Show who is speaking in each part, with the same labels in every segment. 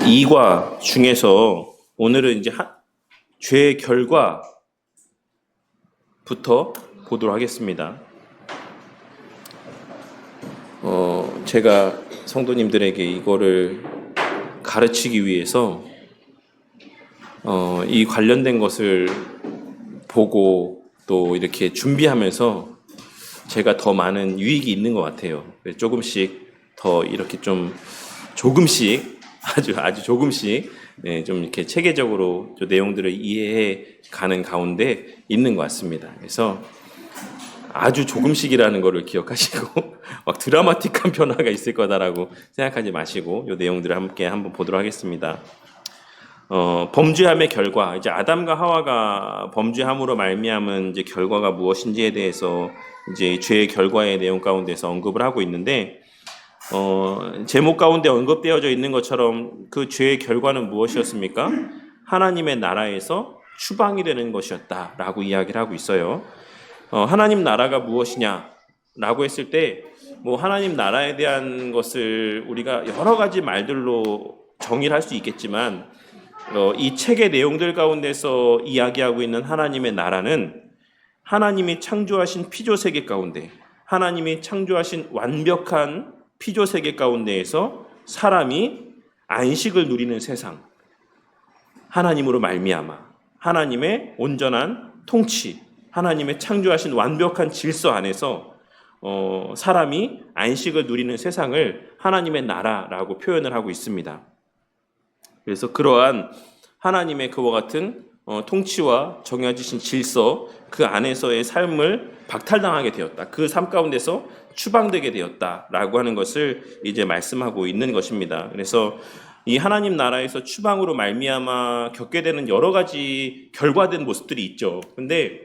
Speaker 1: 2과 중에서 오늘은 이제 죄의 결과부터 보도록 하겠습니다. 제가 성도님들에게 이거를 가르치기 위해서 이 관련된 것을 보고 또 이렇게 준비하면서 제가 더 많은 유익이 있는 것 같아요. 조금씩 더 이렇게 좀 조금씩 아주 조금씩 좀 이렇게 체계적으로 내용들을 이해해 가는 가운데 있는 것 같습니다. 그래서 아주 조금씩이라는 것을 기억하시고 막 드라마틱한 변화가 있을 거다라고 생각하지 마시고 이 내용들을 함께 한번 보도록 하겠습니다. 범죄함의 결과, 이제 아담과 하와가 범죄함으로 말미암은 이제 결과가 무엇인지에 대해서 이제 죄의 결과의 내용 가운데서 언급을 하고 있는데, 제목 가운데 언급되어져 있는 것처럼 그 죄의 결과는 무엇이었습니까? 하나님의 나라에서 추방이 되는 것이었다라고 이야기를 하고 있어요. 하나님 나라가 무엇이냐라고 했을 때, 하나님 나라에 대한 것을 우리가 여러 가지 말들로 정의를 할 수 있겠지만, 이 책의 내용들 가운데서 이야기하고 있는 하나님의 나라는 하나님이 창조하신 피조세계 가운데, 하나님이 창조하신 완벽한 피조세계 가운데에서 사람이 안식을 누리는 세상, 하나님으로 말미암아 하나님의 온전한 통치, 하나님의 창조하신 완벽한 질서 안에서 사람이 안식을 누리는 세상을 하나님의 나라라고 표현을 하고 있습니다. 그래서 그러한 하나님의 그와 같은 통치와 정해지신 질서, 그 안에서의 삶을 박탈당하게 되었다. 그 삶 가운데서 추방되게 되었다라고 하는 것을 이제 말씀하고 있는 것입니다. 그래서 이 하나님 나라에서 추방으로 말미암아 겪게 되는 여러 가지 결과된 모습들이 있죠. 근데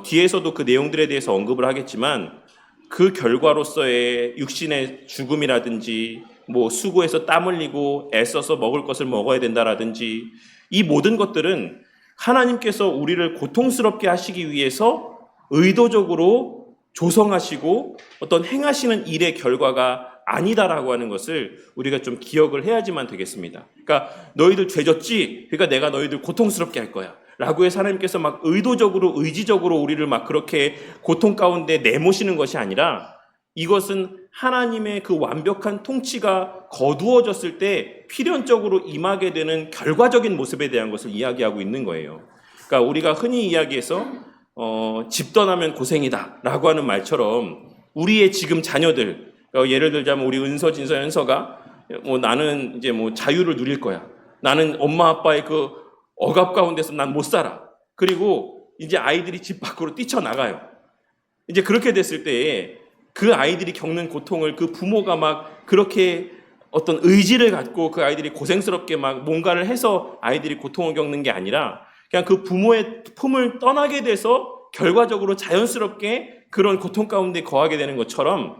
Speaker 1: 뒤에서도 그 내용들에 대해서 언급을 하겠지만, 그 결과로서의 육신의 죽음이라든지 수고해서 땀 흘리고 애써서 먹을 것을 먹어야 된다라든지, 이 모든 것들은 하나님께서 우리를 고통스럽게 하시기 위해서 의도적으로 조성하시고 어떤 행하시는 일의 결과가 아니다라고 하는 것을 우리가 좀 기억을 해야지만 되겠습니다. 그러니까 너희들 죄졌지? 그러니까 내가 너희들 고통스럽게 할 거야 라고 해서 하나님께서 막 의도적으로 의지적으로 우리를 막 그렇게 고통 가운데 내모시는 것이 아니라, 이것은 하나님의 그 완벽한 통치가 거두어졌을 때 필연적으로 임하게 되는 결과적인 모습에 대한 것을 이야기하고 있는 거예요. 그러니까 우리가 흔히 이야기해서 집 떠나면 고생이다 라고 하는 말처럼, 우리의 지금 자녀들, 예를 들자면 우리 은서, 진서, 현서가 나는 이제 자유를 누릴 거야. 나는 엄마 아빠의 그 억압 가운데서 난 못 살아. 그리고 이제 아이들이 집 밖으로 뛰쳐나가요. 이제 그렇게 됐을 때에 그 아이들이 겪는 고통을 그 부모가 막 그렇게 어떤 의지를 갖고 그 아이들이 고생스럽게 막 뭔가를 해서 아이들이 고통을 겪는 게 아니라, 그냥 그 부모의 품을 떠나게 돼서 결과적으로 자연스럽게 그런 고통 가운데 거하게 되는 것처럼,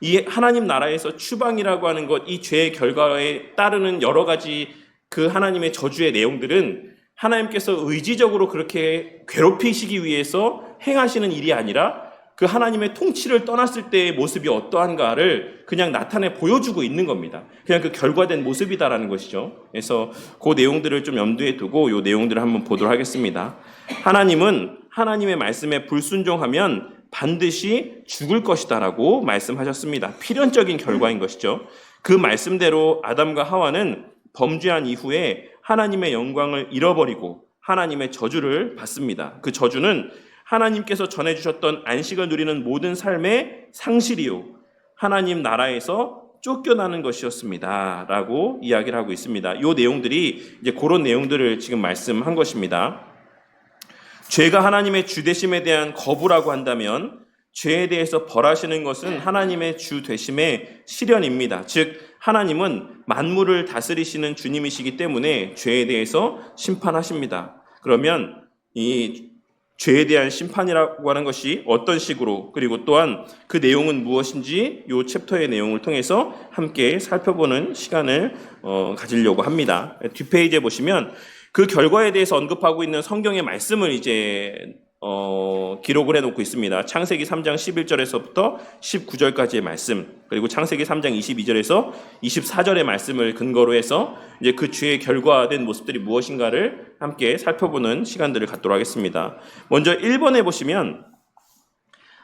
Speaker 1: 이 하나님 나라에서 추방이라고 하는 것, 이 죄의 결과에 따르는 여러 가지 그 하나님의 저주의 내용들은 하나님께서 의지적으로 그렇게 괴롭히시기 위해서 행하시는 일이 아니라, 그 하나님의 통치를 떠났을 때의 모습이 어떠한가를 그냥 나타내 보여주고 있는 겁니다. 그냥 그 결과된 모습이다라는 것이죠. 그래서 그 내용들을 좀 염두에 두고 이 내용들을 한번 보도록 하겠습니다. 하나님은 하나님의 말씀에 불순종하면 반드시 죽을 것이다라고 말씀하셨습니다. 필연적인 결과인 것이죠. 그 말씀대로 아담과 하와는 범죄한 이후에 하나님의 영광을 잃어버리고 하나님의 저주를 받습니다. 그 저주는 하나님께서 전해주셨던 안식을 누리는 모든 삶의 상실이요, 하나님 나라에서 쫓겨나는 것이었습니다 라고 이야기를 하고 있습니다. 이 내용들이 이제 그런 내용들을 지금 말씀한 것입니다. 죄가 하나님의 주되심에 대한 거부라고 한다면, 죄에 대해서 벌하시는 것은 하나님의 주되심의 실현입니다. 즉 하나님은 만물을 다스리시는 주님이시기 때문에 죄에 대해서 심판하십니다. 그러면 이 죄에 대한 심판이라고 하는 것이 어떤 식으로, 그리고 또한 그 내용은 무엇인지 이 챕터의 내용을 통해서 함께 살펴보는 시간을 가지려고 합니다. 뒷페이지에 보시면 그 결과에 대해서 언급하고 있는 성경의 말씀을 이제 기록을 해놓고 있습니다. 창세기 3장 11절에서부터 19절까지의 말씀, 그리고 창세기 3장 22절에서 24절의 말씀을 근거로 해서 이제 그 죄의 결과된 모습들이 무엇인가를 함께 살펴보는 시간들을 갖도록 하겠습니다. 먼저 1번에 보시면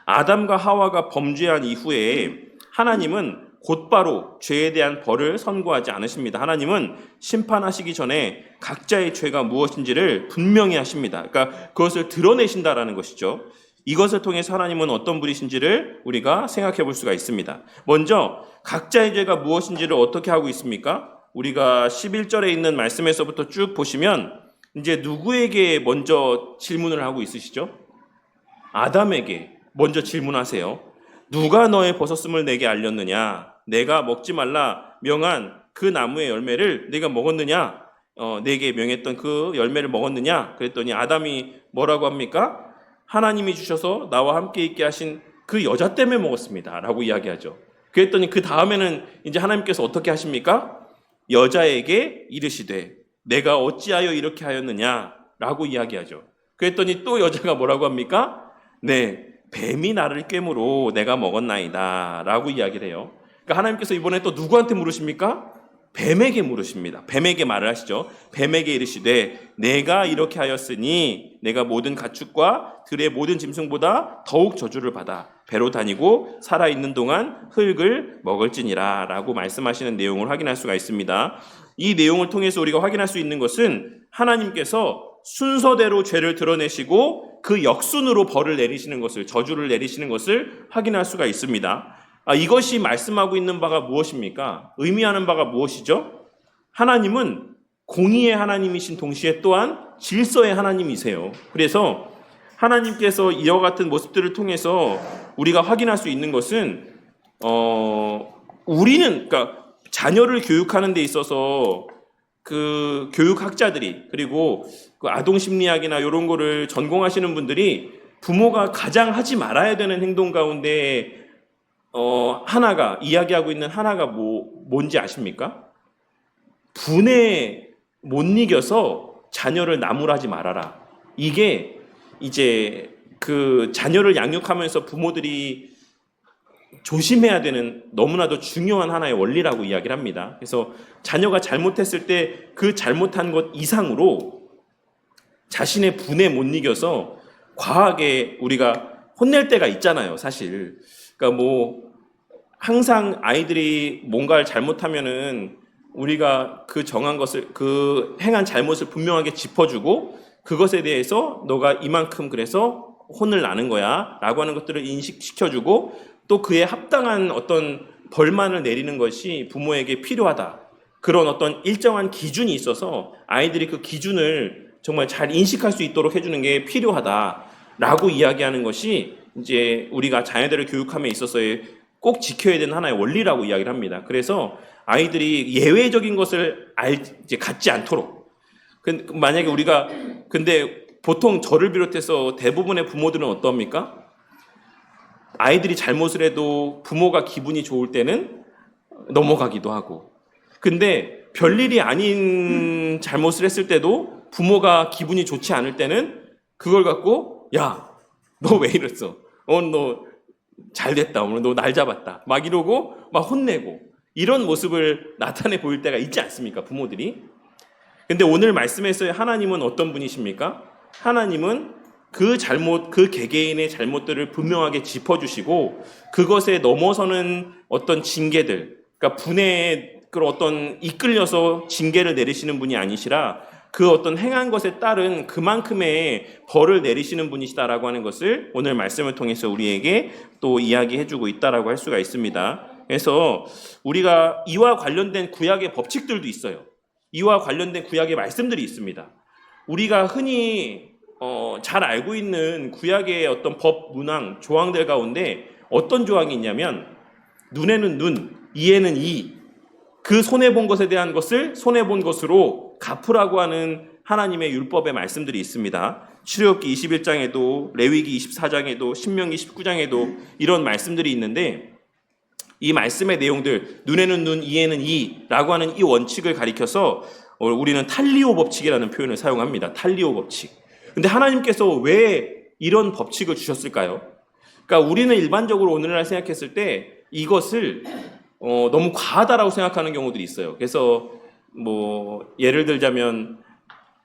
Speaker 1: 아담과 하와가 범죄한 이후에 하나님은 곧바로 죄에 대한 벌을 선고하지 않으십니다. 하나님은 심판하시기 전에 각자의 죄가 무엇인지를 분명히 하십니다. 그러니까 그것을 드러내신다라는 것이죠. 이것을 통해서 하나님은 어떤 분이신지를 우리가 생각해 볼 수가 있습니다. 먼저 각자의 죄가 무엇인지를 어떻게 하고 있습니까? 우리가 11절에 있는 말씀에서부터 쭉 보시면 이제 누구에게 먼저 질문을 하고 있으시죠? 아담에게 먼저 질문하세요. 누가 너의 벗었음을 내게 알렸느냐? 내가 먹지 말라 명한 그 나무의 열매를 내가 먹었느냐? 내게 명했던 그 열매를 먹었느냐? 그랬더니 아담이 뭐라고 합니까? 하나님이 주셔서 나와 함께 있게 하신 그 여자 때문에 먹었습니다 라고 이야기하죠. 그랬더니 그 다음에는 이제 하나님께서 어떻게 하십니까? 여자에게 이르시되 내가 어찌하여 이렇게 하였느냐? 라고 이야기하죠. 그랬더니 또 여자가 뭐라고 합니까? 네, 뱀이 나를 꿰므로 내가 먹었나이다 라고 이야기를 해요. 그러니까 하나님께서 이번에 또 누구한테 물으십니까? 뱀에게 물으십니다. 뱀에게 말을 하시죠. 뱀에게 이르시되 내가 이렇게 하였으니 내가 모든 가축과 들의 모든 짐승보다 더욱 저주를 받아 배로 다니고 살아있는 동안 흙을 먹을지니라 라고 말씀하시는 내용을 확인할 수가 있습니다. 이 내용을 통해서 우리가 확인할 수 있는 것은 하나님께서 순서대로 죄를 드러내시고 그 역순으로 벌을 내리시는 것을, 저주를 내리시는 것을 확인할 수가 있습니다. 이것이 말씀하고 있는 바가 무엇입니까? 의미하는 바가 무엇이죠? 하나님은 공의의 하나님이신 동시에 또한 질서의 하나님이세요. 그래서 하나님께서 이와 같은 모습들을 통해서 우리가 확인할 수 있는 것은 우리는 그러니까 자녀를 교육하는 데 있어서 그 교육학자들이 그리고 그 아동심리학이나 이런 거를 전공하시는 분들이 부모가 가장 하지 말아야 되는 행동 가운데 하나가 이야기하고 있는 하나가 뭔지 아십니까? 분에 못 이겨서 자녀를 나무라지 말아라. 이게 이제 그 자녀를 양육하면서 부모들이 조심해야 되는 너무나도 중요한 하나의 원리라고 이야기를 합니다. 그래서 자녀가 잘못했을 때 그 잘못한 것 이상으로 자신의 분에 못 이겨서 과하게 우리가 혼낼 때가 있잖아요, 사실. 그러니까 항상 아이들이 뭔가를 잘못하면은 우리가 그 정한 것을, 그 행한 잘못을 분명하게 짚어주고 그것에 대해서 너가 이만큼 그래서 혼을 나는 거야 라고 하는 것들을 인식시켜주고 또 그에 합당한 어떤 벌만을 내리는 것이 부모에게 필요하다. 그런 어떤 일정한 기준이 있어서 아이들이 그 기준을 정말 잘 인식할 수 있도록 해주는 게 필요하다라고 이야기하는 것이 이제 우리가 자녀들을 교육함에 있어서의 꼭 지켜야 되는 하나의 원리라고 이야기를 합니다. 그래서 아이들이 예외적인 것을 이제 갖지 않도록. 만약에 우리가 근데 보통 저를 비롯해서 대부분의 부모들은 어떠합니까? 아이들이 잘못을 해도 부모가 기분이 좋을 때는 넘어가기도 하고 근데 별일이 아닌 잘못을 했을 때도 부모가 기분이 좋지 않을 때는 그걸 갖고 야, 너 왜 이랬어? 너 잘됐다. 오늘 너 날 잡았다. 막 이러고 막 혼내고 이런 모습을 나타내 보일 때가 있지 않습니까? 부모들이. 근데 오늘 말씀에서 하나님은 어떤 분이십니까? 하나님은 그 개개인의 잘못들을 분명하게 짚어주시고 그것에 넘어서는 어떤 징계들, 그러니까 분에 그런 어떤 이끌려서 징계를 내리시는 분이 아니시라 그 어떤 행한 것에 따른 그만큼의 벌을 내리시는 분이시다라고 하는 것을 오늘 말씀을 통해서 우리에게 또 이야기해주고 있다라고 할 수가 있습니다. 그래서 우리가 이와 관련된 구약의 법칙들도 있어요. 이와 관련된 구약의 말씀들이 있습니다. 우리가 흔히 잘 알고 있는 구약의 어떤 법 문항 조항들 가운데 어떤 조항이 있냐면 눈에는 눈, 이에는 이, 그 손해본 것에 대한 것을 손해본 것으로 갚으라고 하는 하나님의 율법의 말씀들이 있습니다. 출애굽기 21장에도 레위기 24장에도 신명기 19장에도 이런 말씀들이 있는데 이 말씀의 내용들 눈에는 눈, 이에는 이라고 하는 이 원칙을 가리켜서 우리는 탈리오 법칙이라는 표현을 사용합니다. 탈리오 법칙. 근데 하나님께서 왜 이런 법칙을 주셨을까요? 그러니까 우리는 일반적으로 오늘날 생각했을 때 이것을 너무 과하다라고 생각하는 경우들이 있어요. 그래서 뭐 예를 들자면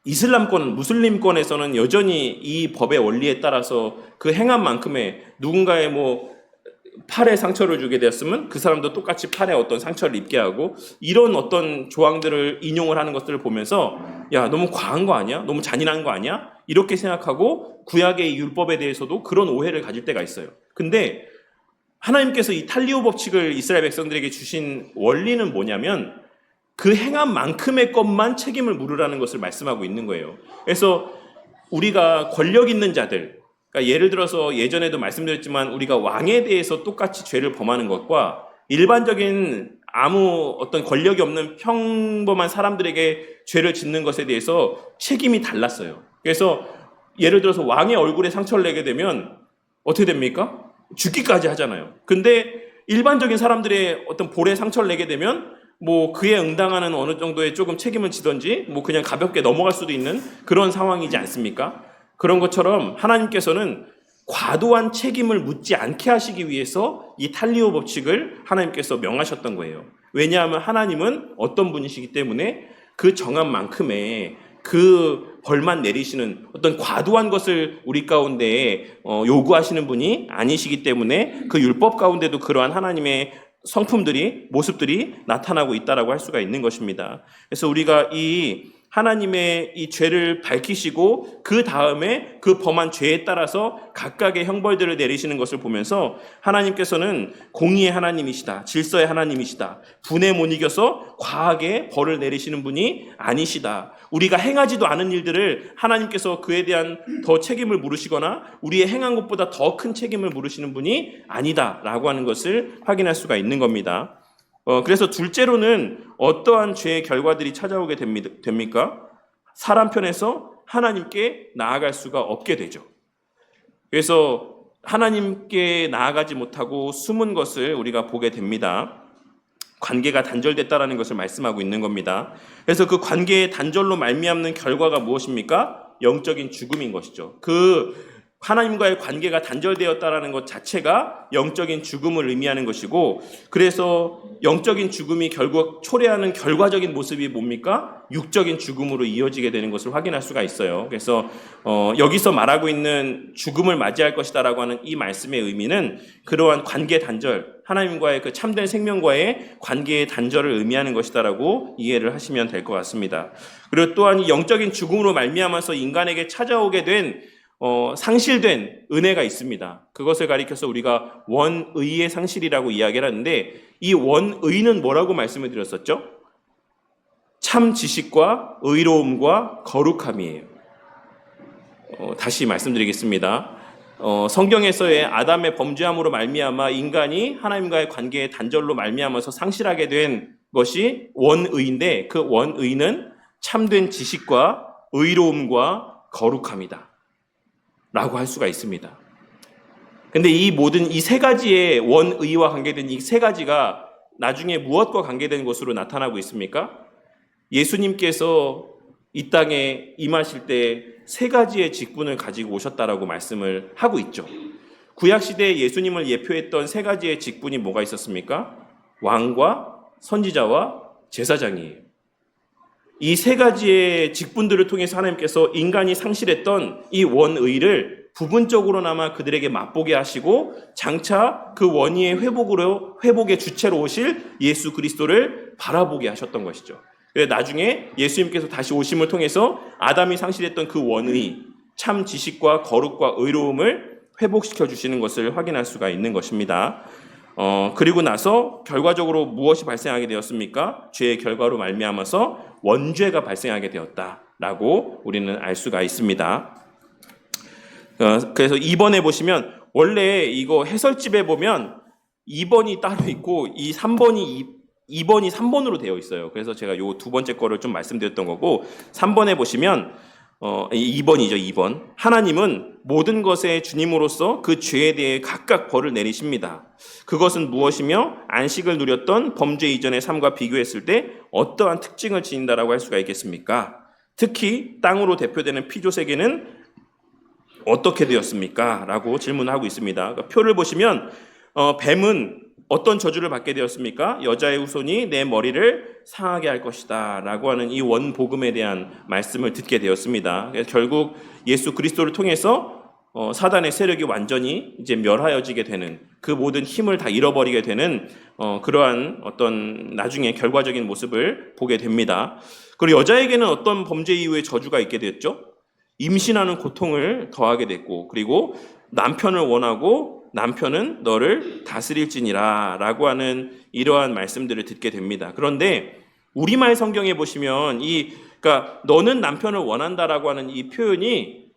Speaker 1: 이슬람권, 무슬림권에서는 여전히 이 법의 원리에 따라서 그 행한 만큼의 누군가의 뭐 팔에 상처를 주게 되었으면 그 사람도 똑같이 팔에 어떤 상처를 입게 하고 이런 어떤 조항들을 인용을 하는 것들을 보면서 야, 너무 과한 거 아니야? 너무 잔인한 거 아니야? 이렇게 생각하고 구약의 율법에 대해서도 그런 오해를 가질 때가 있어요. 근데 하나님께서 이 탈리오 법칙을 이스라엘 백성들에게 주신 원리는 뭐냐면 그 행한 만큼의 것만 책임을 물으라는 것을 말씀하고 있는 거예요. 그래서 우리가 권력 있는 자들, 그러니까 예를 들어서 예전에도 말씀드렸지만 우리가 왕에 대해서 똑같이 죄를 범하는 것과 일반적인 아무 어떤 권력이 없는 평범한 사람들에게 죄를 짓는 것에 대해서 책임이 달랐어요. 그래서 예를 들어서 왕의 얼굴에 상처를 내게 되면 어떻게 됩니까? 죽기까지 하잖아요. 근데 일반적인 사람들의 어떤 볼에 상처를 내게 되면 뭐 그에 응당하는 어느 정도의 조금 책임을 지던지 뭐 그냥 가볍게 넘어갈 수도 있는 그런 상황이지 않습니까? 그런 것처럼 하나님께서는 과도한 책임을 묻지 않게 하시기 위해서 이 탈리오 법칙을 하나님께서 명하셨던 거예요. 왜냐하면 하나님은 어떤 분이시기 때문에 그 정한 만큼의 그 벌만 내리시는 어떤 과도한 것을 우리 가운데 요구하시는 분이 아니시기 때문에 그 율법 가운데도 그러한 하나님의 성품들이, 모습들이 나타나고 있다라고 할 수가 있는 것입니다. 그래서 우리가 이 하나님의 이 죄를 밝히시고 그 다음에 그 범한 죄에 따라서 각각의 형벌들을 내리시는 것을 보면서 하나님께서는 공의의 하나님이시다, 질서의 하나님이시다, 분에 못 이겨서 과하게 벌을 내리시는 분이 아니시다. 우리가 행하지도 않은 일들을 하나님께서 그에 대한 더 책임을 물으시거나 우리의 행한 것보다 더 큰 책임을 물으시는 분이 아니다라고 하는 것을 확인할 수가 있는 겁니다. 그래서 둘째로는 어떠한 죄의 결과들이 찾아오게 됩니까? 사람 편에서 하나님께 나아갈 수가 없게 되죠. 그래서 하나님께 나아가지 못하고 숨은 것을 우리가 보게 됩니다. 관계가 단절됐다라는 것을 말씀하고 있는 겁니다. 그래서 그 관계의 단절로 말미암는 결과가 무엇입니까? 영적인 죽음인 것이죠. 그 하나님과의 관계가 단절되었다라는 것 자체가 영적인 죽음을 의미하는 것이고, 그래서 영적인 죽음이 결국 초래하는 결과적인 모습이 뭡니까? 육적인 죽음으로 이어지게 되는 것을 확인할 수가 있어요. 그래서 여기서 말하고 있는 죽음을 맞이할 것이다라고 하는 이 말씀의 의미는 그러한 관계 단절, 하나님과의 그 참된 생명과의 관계의 단절을 의미하는 것이다라고 이해를 하시면 될 것 같습니다. 그리고 또한 이 영적인 죽음으로 말미암아서 인간에게 찾아오게 된 상실된 은혜가 있습니다. 그것을 가리켜서 우리가 원의의 상실이라고 이야기를 하는데, 이 원의는 뭐라고 말씀을 드렸었죠? 참 지식과 의로움과 거룩함이에요. 다시 말씀드리겠습니다. 성경에서의 아담의 범죄함으로 말미암아 인간이 하나님과의 관계의 단절로 말미암아서 상실하게 된 것이 원의인데, 그 원의는 참된 지식과 의로움과 거룩함이다 라고 할 수가 있습니다. 근데 이 모든 이 세 가지의 원의와 관계된 이 세 가지가 나중에 무엇과 관계된 것으로 나타나고 있습니까? 예수님께서 이 땅에 임하실 때 세 가지의 직분을 가지고 오셨다라고 말씀을 하고 있죠. 구약시대에 예수님을 예표했던 세 가지의 직분이 뭐가 있었습니까? 왕과 선지자와 제사장이에요. 이 세 가지의 직분들을 통해서 하나님께서 인간이 상실했던 이 원의를 부분적으로나마 그들에게 맛보게 하시고 장차 그 원의의 회복의 주체로 오실 예수 그리스도를 바라보게 하셨던 것이죠. 그래서 나중에 예수님께서 다시 오심을 통해서 아담이 상실했던 그 원의, 참 지식과 거룩과 의로움을 회복시켜 주시는 것을 확인할 수가 있는 것입니다. 그리고 나서 결과적으로 무엇이 발생하게 되었습니까? 죄의 결과로 말미암아서 원죄가 발생하게 되었다라고 우리는 알 수가 있습니다. 그래서 2번에 보시면 원래 이거 해설집에 보면 2번이 따로 있고 이 3번이 2번이 3번으로 되어 있어요. 그래서 제가 요 두 번째 거를 좀 말씀드렸던 거고, 3번에 보시면 2번이죠. 2번. 하나님은 모든 것의 주님으로서 그 죄에 대해 각각 벌을 내리십니다. 그것은 무엇이며 안식을 누렸던 범죄 이전의 삶과 비교했을 때 어떠한 특징을 지닌다라고 할 수가 있겠습니까? 특히 땅으로 대표되는 피조세계는 어떻게 되었습니까? 라고 질문하고 있습니다. 그러니까 표를 보시면 뱀은 어떤 저주를 받게 되었습니까? 여자의 후손이 내 머리를 상하게 할 것이다 라고 하는 이 원복음에 대한 말씀을 듣게 되었습니다. 그래서 결국 예수 그리스도를 통해서 사단의 세력이 완전히 이제 멸하여지게 되는, 그 모든 힘을 다 잃어버리게 되는 그러한 어떤 나중에 결과적인 모습을 보게 됩니다. 그리고 여자에게는 어떤 범죄 이후에 저주가 있게 됐죠? 임신하는 고통을 더하게 됐고, 그리고 남편을 원하고 남편은 너를 다스릴지니라 라고 하는 이러한 말씀들을 듣게 됩니다. 그런데 우리말 성경에 보시면 그러니까 너는 남편을 원한다라고 하는 이 표현이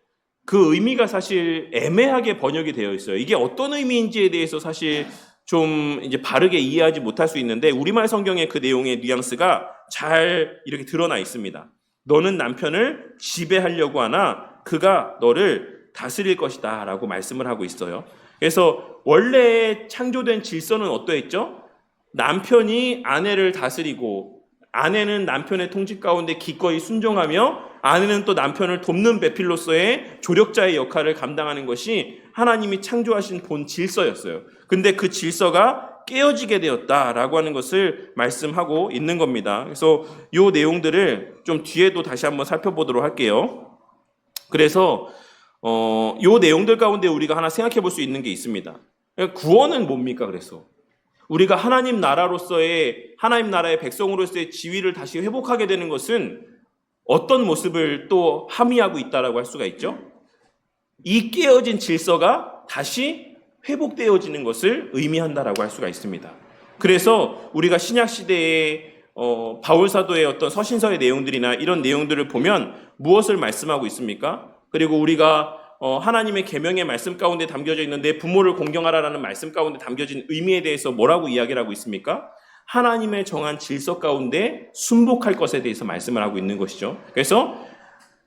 Speaker 1: 그 의미가 사실 애매하게 번역이 되어 있어요. 이게 어떤 의미인지에 대해서 사실 좀 이제 바르게 이해하지 못할 수 있는데, 우리말 성경의 그 내용의 뉘앙스가 잘 이렇게 드러나 있습니다. 너는 남편을 지배하려고 하나 그가 너를 다스릴 것이다 라고 말씀을 하고 있어요. 그래서 원래 창조된 질서는 어떠했죠? 남편이 아내를 다스리고 아내는 남편의 통치 가운데 기꺼이 순종하며 아내는 또 남편을 돕는 배필로서의 조력자의 역할을 감당하는 것이 하나님이 창조하신 본 질서였어요. 근데 그 질서가 깨어지게 되었다라고 하는 것을 말씀하고 있는 겁니다. 그래서 이 내용들을 좀 뒤에도 다시 한번 살펴보도록 할게요. 그래서 이 내용들 가운데 우리가 하나 생각해 볼 수 있는 게 있습니다. 구원은 뭡니까? 그래서 우리가 하나님 나라의 백성으로서의 지위를 다시 회복하게 되는 것은 어떤 모습을 또 함의하고 있다라고 할 수가 있죠? 이 깨어진 질서가 다시 회복되어지는 것을 의미한다라고 할 수가 있습니다. 그래서 우리가 신약 시대의 바울 사도의 어떤 서신서의 내용들이나 이런 내용들을 보면 무엇을 말씀하고 있습니까? 그리고 우리가 하나님의 계명의 말씀 가운데 담겨져 있는 내 부모를 공경하라라는 말씀 가운데 담겨진 의미에 대해서 뭐라고 이야기를 하고 있습니까? 하나님의 정한 질서 가운데 순복할 것에 대해서 말씀을 하고 있는 것이죠. 그래서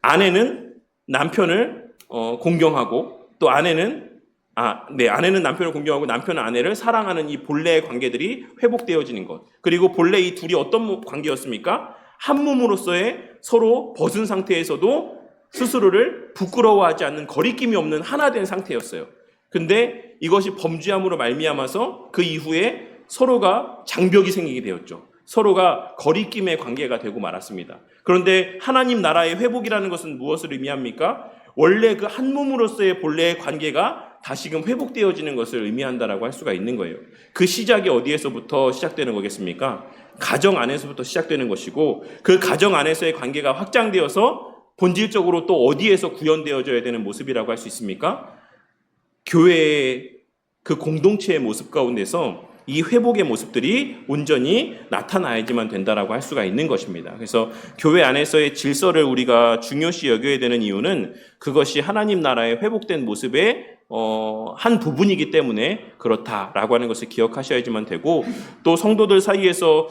Speaker 1: 아내는 남편을 공경하고, 또 아내는 남편을 공경하고 남편은 아내를 사랑하는 이 본래의 관계들이 회복되어지는 것. 그리고 본래 이 둘이 어떤 관계였습니까? 한 몸으로서의 서로 벗은 상태에서도 스스로를 부끄러워하지 않는, 거리낌이 없는 하나 된 상태였어요. 근데 이것이 범죄함으로 말미암아서 그 이후에 서로가 장벽이 생기게 되었죠. 서로가 거리낌의 관계가 되고 말았습니다. 그런데 하나님 나라의 회복이라는 것은 무엇을 의미합니까? 원래 그 한 몸으로서의 본래의 관계가 다시금 회복되어지는 것을 의미한다라고 할 수가 있는 거예요. 그 시작이 어디에서부터 시작되는 거겠습니까? 가정 안에서부터 시작되는 것이고, 그 가정 안에서의 관계가 확장되어서 본질적으로 또 어디에서 구현되어져야 되는 모습이라고 할 수 있습니까? 교회의 그 공동체의 모습 가운데서 이 회복의 모습들이 온전히 나타나야지만 된다라고 할 수가 있는 것입니다. 그래서 교회 안에서의 질서를 우리가 중요시 여겨야 되는 이유는 그것이 하나님 나라의 회복된 모습의 한 부분이기 때문에 그렇다라고 하는 것을 기억하셔야지만 되고, 또 성도들 사이에서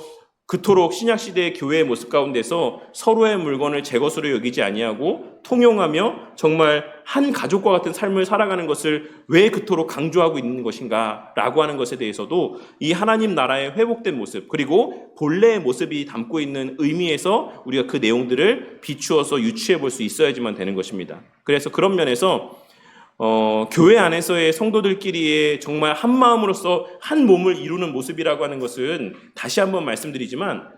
Speaker 1: 그토록 신약시대의 교회의 모습 가운데서 서로의 물건을 제 것으로 여기지 아니하고 통용하며 정말 한 가족과 같은 삶을 살아가는 것을 왜 그토록 강조하고 있는 것인가 라고 하는 것에 대해서도 이 하나님 나라의 회복된 모습, 그리고 본래의 모습이 담고 있는 의미에서 우리가 그 내용들을 비추어서 유추해 볼 수 있어야지만 되는 것입니다. 그래서 그런 면에서 교회 안에서의 성도들끼리의 정말 한 마음으로서 한 몸을 이루는 모습이라고 하는 것은 다시 한번 말씀드리지만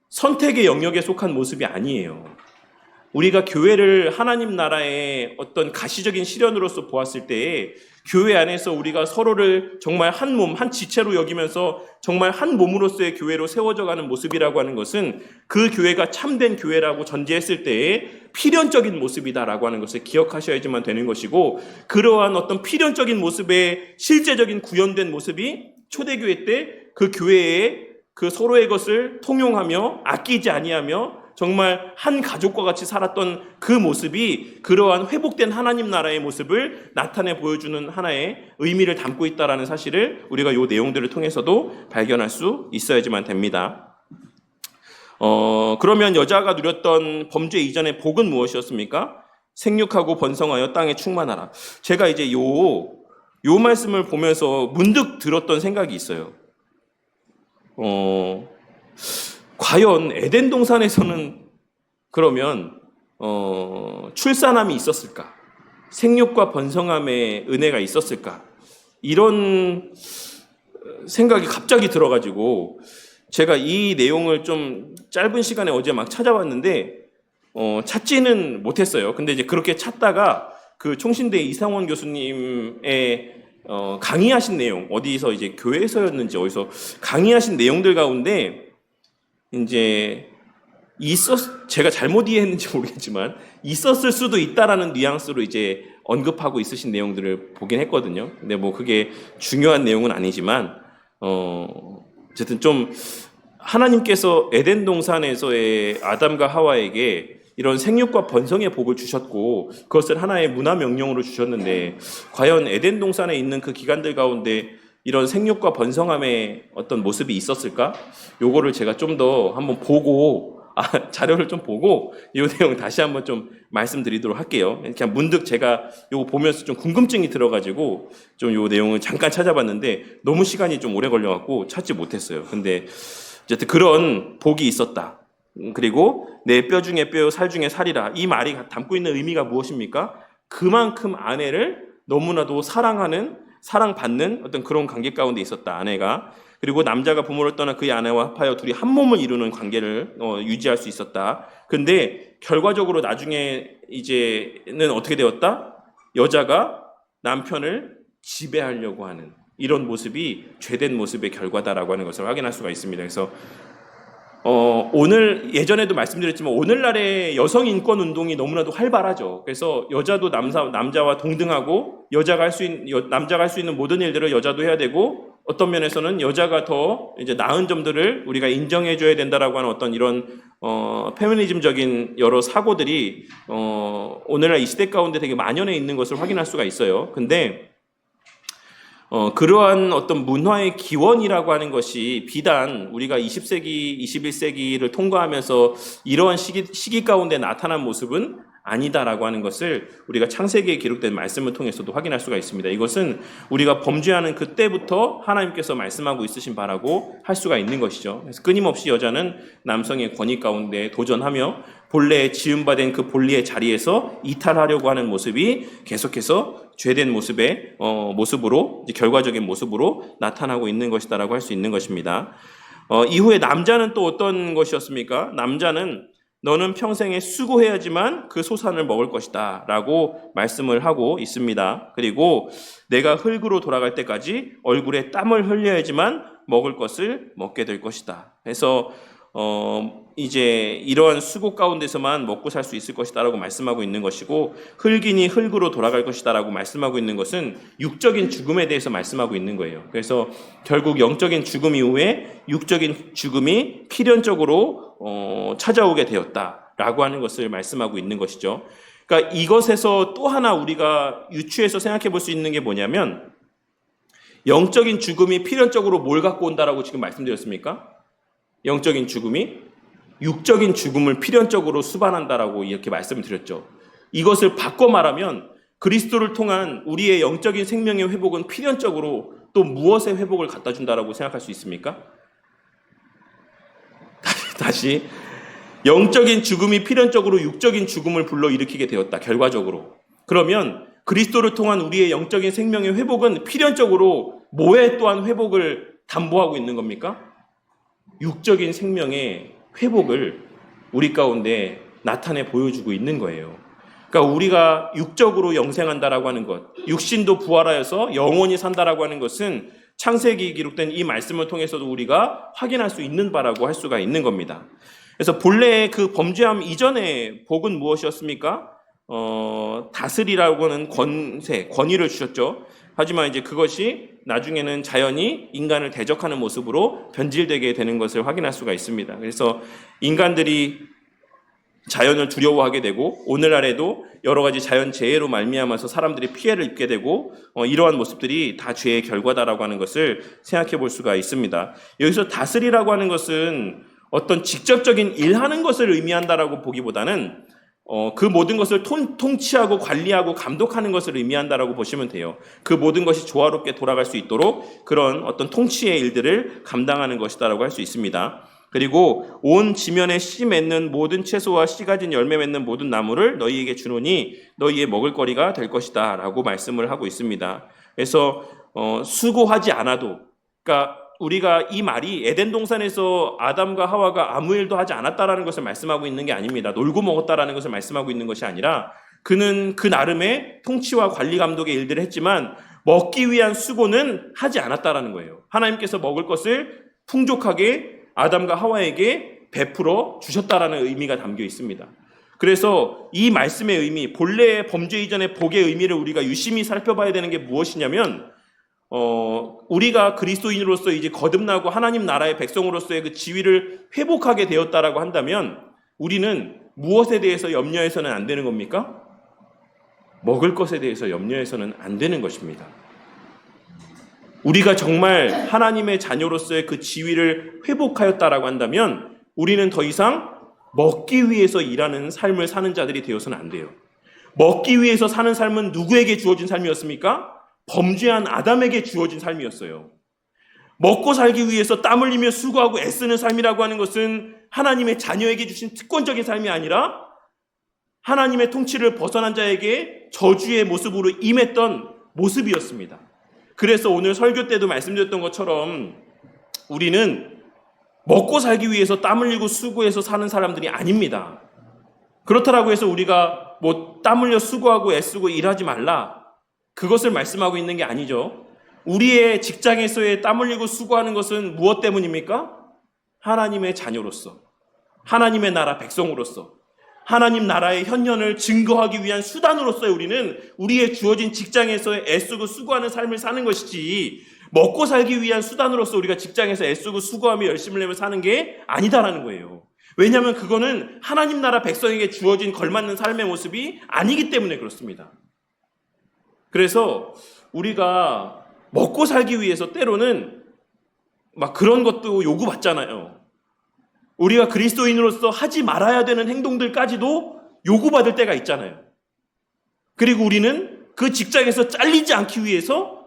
Speaker 1: 선택의 영역에 속한 모습이 아니에요. 우리가 교회를 하나님 나라의 어떤 가시적인 실현으로서 보았을 때에 교회 안에서 우리가 서로를 정말 한 몸, 한 지체로 여기면서 정말 한 몸으로서의 교회로 세워져 가는 모습이라고 하는 것은 그 교회가 참된 교회라고 전제했을 때에 필연적인 모습이다라고 하는 것을 기억하셔야지만 되는 것이고, 그러한 어떤 필연적인 모습의 실제적인 구현된 모습이 초대교회 때 그 교회에 그 서로의 것을 통용하며 아끼지 아니하며 정말 한 가족과 같이 살았던 그 모습이 그러한 회복된 하나님 나라의 모습을 나타내 보여주는 하나의 의미를 담고 있다는 사실을 우리가 이 내용들을 통해서도 발견할 수 있어야지만 됩니다. 그러면 여자가 누렸던 범죄 이전의 복은 무엇이었습니까? 생육하고 번성하여 땅에 충만하라. 제가 이제 요 말씀을 보면서 문득 들었던 생각이 있어요. 과연 에덴 동산에서는 그러면 출산함이 있었을까? 생육과 번성함의 은혜가 있었을까? 이런 생각이 갑자기 들어가지고 제가 이 내용을 좀 짧은 시간에 어제 막 찾아봤는데 찾지는 못했어요. 근데 이제 그렇게 찾다가 그 총신대 이상원 교수님의 강의하신 내용, 어디서 이제 교회에서였는지 어디서 강의하신 내용들 가운데 이제 제가 잘못 이해했는지 모르겠지만 있었을 수도 있다라는 뉘앙스로 이제 언급하고 있으신 내용들을 보긴 했거든요. 근데 뭐 그게 중요한 내용은 아니지만 어쨌든 좀 하나님께서 에덴 동산에서의 아담과 하와에게 이런 생육과 번성의 복을 주셨고 그것을 하나의 문화 명령으로 주셨는데 과연 에덴 동산에 있는 그 기간들 가운데 이런 생육과 번성함의 어떤 모습이 있었을까? 요거를 제가 좀 더 한번 보고 자료를 좀 보고 이 내용 다시 한번 좀 말씀드리도록 할게요. 그냥 문득 제가 요거 보면서 좀 궁금증이 들어가지고 좀 요 내용을 잠깐 찾아봤는데 너무 시간이 좀 오래 걸려갖고 찾지 못했어요. 근데 어쨌든 그런 복이 있었다. 그리고 내 뼈 중에 뼈요 살 중에 살이라 이 말이 담고 있는 의미가 무엇입니까? 그만큼 아내를 너무나도 사랑받는 어떤 그런 관계 가운데 있었다. 아내가. 그리고 남자가 부모를 떠나 그의 아내와 합하여 둘이 한 몸을 이루는 관계를 유지할 수 있었다. 근데 결과적으로 나중에 이제는 어떻게 되었다? 여자가 남편을 지배하려고 하는 이런 모습이 죄된 모습의 결과다라고 하는 것을 확인할 수가 있습니다. 그래서 오늘 예전에도 말씀드렸지만 오늘날의 여성 인권 운동이 너무나도 활발하죠. 그래서 여자도 남자와 동등하고 남자가 할 수 있는 모든 일들을 여자도 해야 되고 어떤 면에서는 여자가 더 이제 나은 점들을 우리가 인정해줘야 된다라고 하는 어떤 이런 페미니즘적인 여러 사고들이 오늘날 이 시대 가운데 되게 만연해 있는 것을 확인할 수가 있어요. 근데 그러한 어떤 문화의 기원이라고 하는 것이 비단 우리가 20세기, 21세기를 통과하면서 이러한 시기 가운데 나타난 모습은 아니다라고 하는 것을 우리가 창세기에 기록된 말씀을 통해서도 확인할 수가 있습니다. 이것은 우리가 범죄하는 그때부터 하나님께서 말씀하고 있으신 바라고 할 수가 있는 것이죠. 그래서 끊임없이 여자는 남성의 권위 가운데 도전하며 본래 지음받은 그 본리의 자리에서 이탈하려고 하는 모습이 계속해서 죄된 모습으로 결과적인 모습으로 나타나고 있는 것이다라고 할 수 있는 것입니다. 이후에 남자는 또 어떤 것이었습니까? 남자는 너는 평생에 수고해야지만 그 소산을 먹을 것이다 라고 말씀을 하고 있습니다. 그리고 내가 흙으로 돌아갈 때까지 얼굴에 땀을 흘려야지만 먹을 것을 먹게 될 것이다. 그래서 이제 이러한 수고 가운데서만 먹고 살 수 있을 것이다라고 말씀하고 있는 것이고 흙이니 흙으로 돌아갈 것이다라고 말씀하고 있는 것은 육적인 죽음에 대해서 말씀하고 있는 거예요. 그래서 결국 영적인 죽음 이후에 육적인 죽음이 필연적으로 찾아오게 되었다라고 하는 것을 말씀하고 있는 것이죠. 그러니까 이것에서 또 하나 우리가 유추해서 생각해 볼 수 있는 게 뭐냐면 영적인 죽음이 필연적으로 뭘 갖고 온다라고 지금 말씀드렸습니까? 영적인 죽음이 육적인 죽음을 필연적으로 수반한다라고 이렇게 말씀을 드렸죠. 이것을 바꿔 말하면 그리스도를 통한 우리의 영적인 생명의 회복은 필연적으로 또 무엇의 회복을 갖다 준다라고 생각할 수 있습니까? 다시 영적인 죽음이 필연적으로 육적인 죽음을 불러일으키게 되었다. 결과적으로. 그러면 그리스도를 통한 우리의 영적인 생명의 회복은 필연적으로 뭐에 또한 회복을 담보하고 있는 겁니까? 육적인 생명의 회복을 우리 가운데 나타내 보여주고 있는 거예요. 그러니까 우리가 육적으로 영생한다라고 하는 것, 육신도 부활하여서 영원히 산다라고 하는 것은 창세기에 기록된 이 말씀을 통해서도 우리가 확인할 수 있는 바라고 할 수가 있는 겁니다. 그래서 본래의 그 범죄함 이전의 복은 무엇이었습니까? 다스리라고 하는 권위를 주셨죠. 하지만 이제 그것이 나중에는 자연히 인간을 대적하는 모습으로 변질되게 되는 것을 확인할 수가 있습니다. 그래서 인간들이 자연을 두려워하게 되고 오늘날에도 여러 가지 자연 재해로 말미암아서 사람들이 피해를 입게 되고 이러한 모습들이 다 죄의 결과다라고 하는 것을 생각해 볼 수가 있습니다. 여기서 다스리라고 하는 것은 어떤 직접적인 일하는 것을 의미한다라고 보기보다는 그 모든 것을 통치하고 관리하고 감독하는 것을 의미한다라고 보시면 돼요. 그 모든 것이 조화롭게 돌아갈 수 있도록 그런 어떤 통치의 일들을 감당하는 것이다라고 할 수 있습니다. 그리고 온 지면에 씨 맺는 모든 채소와 씨 가진 열매 맺는 모든 나무를 너희에게 주노니 너희의 먹을거리가 될 것이다 라고 말씀을 하고 있습니다. 그래서 수고하지 않아도, 그러니까 우리가 이 말이 에덴 동산에서 아담과 하와가 아무 일도 하지 않았다라는 것을 말씀하고 있는 게 아닙니다. 놀고 먹었다라는 것을 말씀하고 있는 것이 아니라 그는 그 나름의 통치와 관리 감독의 일들을 했지만 먹기 위한 수고는 하지 않았다라는 거예요. 하나님께서 먹을 것을 풍족하게 아담과 하와에게 베풀어 주셨다라는 의미가 담겨 있습니다. 그래서 이 말씀의 의미, 본래의 범죄 이전의 복의 의미를 우리가 유심히 살펴봐야 되는 게 무엇이냐면 우리가 그리스도인으로서 이제 거듭나고 하나님 나라의 백성으로서의 그 지위를 회복하게 되었다라고 한다면 우리는 무엇에 대해서 염려해서는 안 되는 겁니까? 먹을 것에 대해서 염려해서는 안 되는 것입니다. 우리가 정말 하나님의 자녀로서의 그 지위를 회복하였다라고 한다면 우리는 더 이상 먹기 위해서 일하는 삶을 사는 자들이 되어서는 안 돼요. 먹기 위해서 사는 삶은 누구에게 주어진 삶이었습니까? 범죄한 아담에게 주어진 삶이었어요. 먹고 살기 위해서 땀 흘리며 수고하고 애쓰는 삶이라고 하는 것은 하나님의 자녀에게 주신 특권적인 삶이 아니라 하나님의 통치를 벗어난 자에게 저주의 모습으로 임했던 모습이었습니다. 그래서 오늘 설교 때도 말씀드렸던 것처럼 우리는 먹고 살기 위해서 땀 흘리고 수고해서 사는 사람들이 아닙니다. 그렇다라고 해서 우리가 땀 흘려 수고하고 애쓰고 일하지 말라, 그것을 말씀하고 있는 게 아니죠. 우리의 직장에서의 땀 흘리고 수고하는 것은 무엇 때문입니까? 하나님의 자녀로서, 하나님의 나라 백성으로서, 하나님 나라의 현현을 증거하기 위한 수단으로서의 우리는 우리의 주어진 직장에서의 애쓰고 수고하는 삶을 사는 것이지, 먹고 살기 위한 수단으로서 우리가 직장에서 애쓰고 수고하며 열심을 내며 사는 게 아니다라는 거예요. 왜냐하면 그거는 하나님 나라 백성에게 주어진 걸맞는 삶의 모습이 아니기 때문에 그렇습니다. 그래서 우리가 먹고 살기 위해서 때로는 막 그런 것도 요구받잖아요. 우리가 그리스도인으로서 하지 말아야 되는 행동들까지도 요구받을 때가 있잖아요. 그리고 우리는 그 직장에서 잘리지 않기 위해서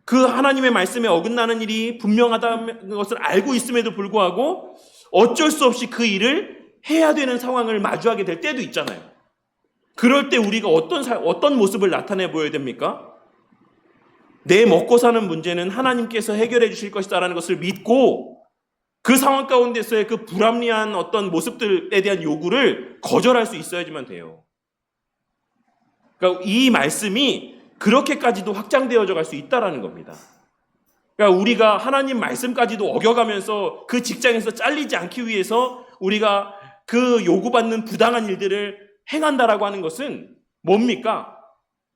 Speaker 1: 그 하나님의 말씀에 어긋나는 일이 분명하다는 것을 알고 있음에도 불구하고 어쩔 수 없이 그 일을 해야 되는 상황을 마주하게 될 때도 있잖아요. 그럴 때 우리가 어떤 모습을 나타내 보여야 됩니까? 내 먹고 사는 문제는 하나님께서 해결해 주실 것이다라는 것을 믿고 그 상황 가운데서의 그 불합리한 어떤 모습들에 대한 요구를 거절할 수 있어야지만 돼요. 그러니까 이 말씀이 그렇게까지도 확장되어져 갈 수 있다라는 겁니다. 그러니까 우리가 하나님 말씀까지도 어겨가면서 그 직장에서 잘리지 않기 위해서 우리가 그 요구받는 부당한 일들을 행한다라고 하는 것은 뭡니까?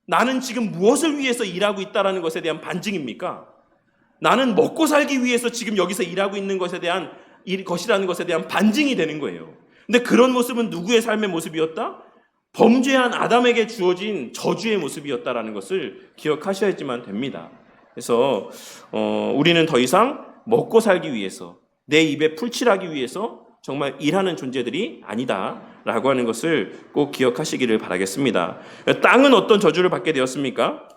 Speaker 1: 나는 지금 무엇을 위해서 일하고 있다라는 것에 대한 반증입니까? 나는 먹고 살기 위해서 지금 여기서 일하고 있는 것이라는 것에 대한 반증이 되는 거예요. 근데 그런 모습은 누구의 삶의 모습이었다? 범죄한 아담에게 주어진 저주의 모습이었다라는 것을 기억하셔야지만 됩니다. 그래서 우리는 더 이상 먹고 살기 위해서, 내 입에 풀칠하기 위해서 정말 일하는 존재들이 아니다라고 하는 것을 꼭 기억하시기를 바라겠습니다. 땅은 어떤 저주를 받게 되었습니까?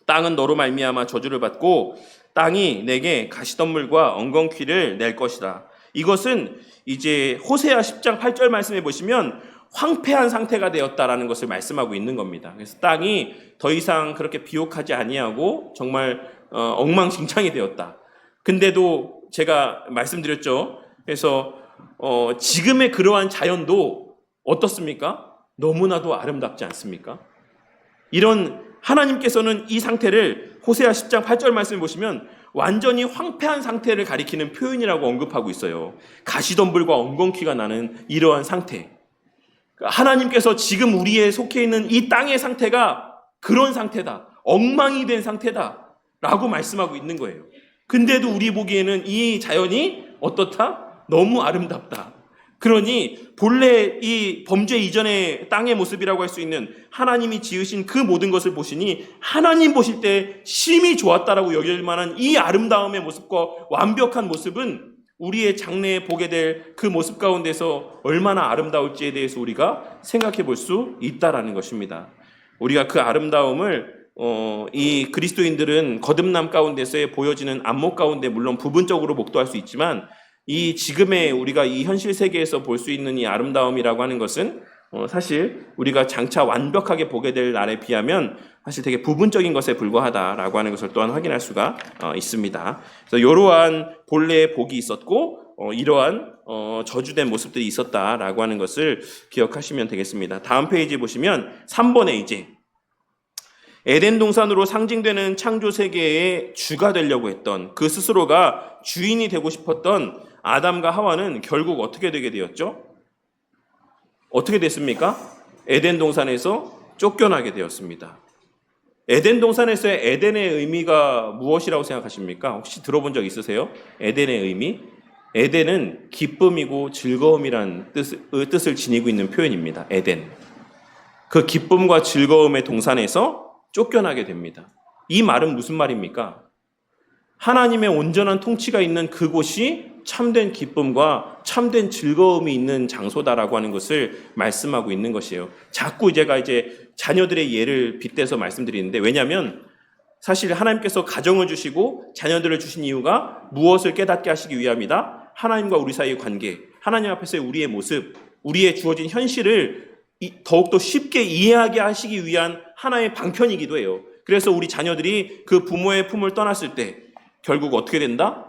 Speaker 1: 땅은 너로 말미암아 저주를 받고 땅이 내게 가시덤불과 엉겅퀴를 낼 것이다. 이것은 이제 호세아 10장 8절 말씀해 보시면 황폐한 상태가 되었다라는 것을 말씀하고 있는 겁니다. 그래서 땅이 더 이상 그렇게 비옥하지 아니하고 정말 엉망진창이 되었다. 근데도 제가 말씀드렸죠. 그래서 지금의 그러한 자연도 어떻습니까? 너무나도 아름답지 않습니까? 이런 하나님께서는 이 상태를 호세아 10장 8절 말씀을 보시면 완전히 황폐한 상태를 가리키는 표현이라고 언급하고 있어요. 가시덤불과 엉겅퀴가 나는 이러한 상태. 하나님께서 지금 우리의 속해 있는 이 땅의 상태가 그런 상태다. 엉망이 된 상태다. 라고 말씀하고 있는 거예요. 근데도 우리 보기에는 이 자연이 어떻다? 너무 아름답다. 그러니 본래 이 범죄 이전의 땅의 모습이라고 할 수 있는 하나님이 지으신 그 모든 것을 보시니 하나님 보실 때 심히 좋았다라고 여길 만한 이 아름다움의 모습과 완벽한 모습은 우리의 장래에 보게 될 그 모습 가운데서 얼마나 아름다울지에 대해서 우리가 생각해 볼 수 있다라는 것입니다. 우리가 그 아름다움을 이 그리스도인들은 거듭남 가운데서의 보여지는 안목 가운데 물론 부분적으로 목도할 수 있지만 이 지금의 우리가 이 현실 세계에서 볼 수 있는 이 아름다움이라고 하는 것은 사실 우리가 장차 완벽하게 보게 될 날에 비하면 사실 되게 부분적인 것에 불과하다라고 하는 것을 또한 확인할 수가 있습니다. 그래서 이러한 본래의 복이 있었고 이러한 저주된 모습들이 있었다라고 하는 것을 기억하시면 되겠습니다. 다음 페이지 보시면 3번에 이제 에덴 동산으로 상징되는 창조 세계의 주가 되려고 했던 그 스스로가 주인이 되고 싶었던 아담과 하와는 결국 어떻게 되게 되었죠? 어떻게 됐습니까? 에덴 동산에서 쫓겨나게 되었습니다. 에덴 동산에서의 에덴의 의미가 무엇이라고 생각하십니까? 혹시 들어본 적 있으세요? 에덴의 의미? 에덴은 기쁨이고 즐거움이란 뜻을 지니고 있는 표현입니다. 에덴. 그 기쁨과 즐거움의 동산에서 쫓겨나게 됩니다. 이 말은 무슨 말입니까? 하나님의 온전한 통치가 있는 그곳이 참된 기쁨과 참된 즐거움이 있는 장소다라고 하는 것을 말씀하고 있는 것이에요. 자꾸 제가 자녀들의 예를 빗대서 말씀드리는데, 왜냐하면 사실 하나님께서 가정을 주시고 자녀들을 주신 이유가 무엇을 깨닫게 하시기 위함이다? 하나님과 우리 사이의 관계, 하나님 앞에서의 우리의 모습, 우리의 주어진 현실을 더욱더 쉽게 이해하게 하시기 위한 하나의 방편이기도 해요. 그래서 우리 자녀들이 그 부모의 품을 떠났을 때 결국 어떻게 된다?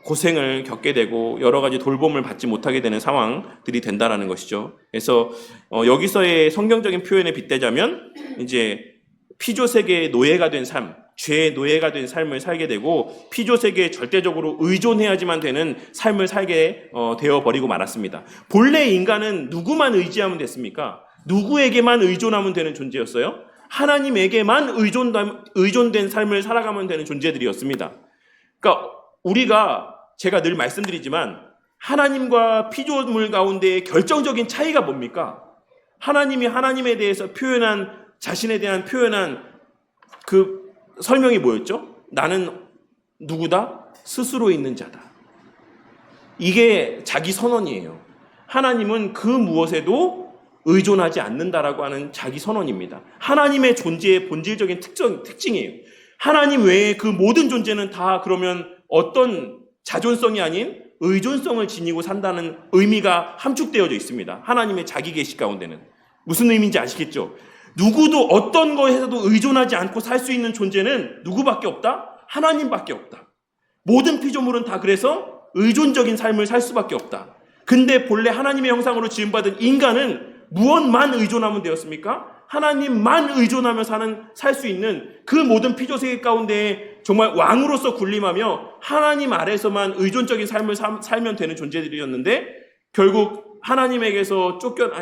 Speaker 1: 고생을 겪게 되고 여러 가지 돌봄을 받지 못하게 되는 상황들이 된다라는 것이죠. 그래서 여기서의 성경적인 표현에 빗대자면 이제 피조 세계의 노예가 된 삶, 죄의 노예가 된 삶을 살게 되고 피조 세계에 절대적으로 의존해야지만 되는 삶을 살게 되어버리고 말았습니다. 본래 인간은 누구만 의지하면 됐습니까? 누구에게만 의존하면 되는 존재였어요? 하나님에게만 의존된 삶을 살아가면 되는 존재들이었습니다. 그러니까 우리가 제가 늘 말씀드리지만 하나님과 피조물 가운데의 결정적인 차이가 뭡니까? 하나님이 하나님에 대해서 표현한 자신에 대한 표현한 그 설명이 뭐였죠? 나는 누구다? 스스로 있는 자다. 이게 자기 선언이에요. 하나님은 그 무엇에도 의존하지 않는다라고 하는 자기 선언입니다. 하나님의 존재의 본질적인 특징이에요. 하나님 외에 그 모든 존재는 다 그러면 어떤 자존성이 아닌 의존성을 지니고 산다는 의미가 함축되어져 있습니다. 하나님의 자기 계시 가운데는. 무슨 의미인지 아시겠죠? 누구도 어떤 거에서도 의존하지 않고 살 수 있는 존재는 누구밖에 없다? 하나님밖에 없다. 모든 피조물은 다 그래서 의존적인 삶을 살 수밖에 없다. 근데 본래 하나님의 형상으로 지음받은 인간은 무엇만 의존하면 되었습니까? 하나님만 의존하며 살 수 있는 그 모든 피조세계 가운데 정말 왕으로서 군림하며 하나님 아래서만 의존적인 삶을 살면 되는 존재들이었는데 결국 하나님에게서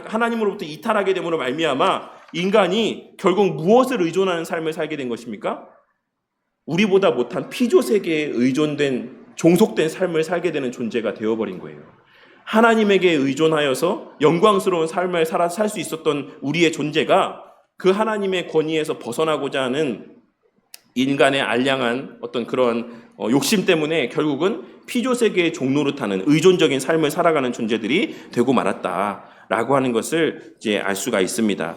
Speaker 1: 하나님으로부터 이탈하게 됨으로 말미암아 인간이 결국 무엇을 의존하는 삶을 살게 된 것입니까? 우리보다 못한 피조세계에 의존된 종속된 삶을 살게 되는 존재가 되어버린 거예요. 하나님에게 의존하여서 영광스러운 삶을 살 수 있었던 우리의 존재가 그 하나님의 권위에서 벗어나고자 하는 인간의 알량한 어떤 그런 욕심 때문에 결국은 피조세계의 종노릇하는 의존적인 삶을 살아가는 존재들이 되고 말았다라고 하는 것을 이제 알 수가 있습니다.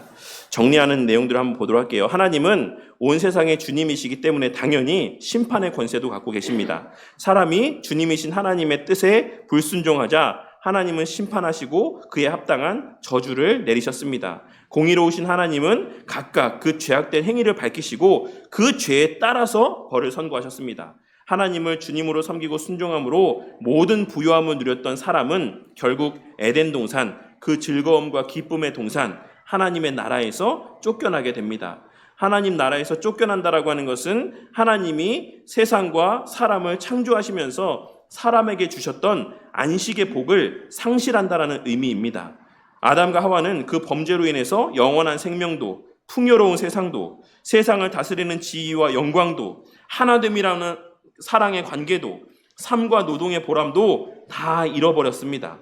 Speaker 1: 정리하는 내용들을 한번 보도록 할게요. 하나님은 온 세상의 주님이시기 때문에 당연히 심판의 권세도 갖고 계십니다. 사람이 주님이신 하나님의 뜻에 불순종하자 하나님은 심판하시고 그에 합당한 저주를 내리셨습니다. 공의로우신 하나님은 각각 그 죄악된 행위를 밝히시고 그 죄에 따라서 벌을 선고하셨습니다. 하나님을 주님으로 섬기고 순종함으로 모든 부요함을 누렸던 사람은 결국 에덴 동산, 그 즐거움과 기쁨의 동산, 하나님의 나라에서 쫓겨나게 됩니다. 하나님 나라에서 쫓겨난다라고 하는 것은 하나님이 세상과 사람을 창조하시면서 사람에게 주셨던 안식의 복을 상실한다라는 의미입니다. 아담과 하와는 그 범죄로 인해서 영원한 생명도, 풍요로운 세상도, 세상을 다스리는 지위와 영광도, 하나됨이라는 사랑의 관계도, 삶과 노동의 보람도 다 잃어버렸습니다.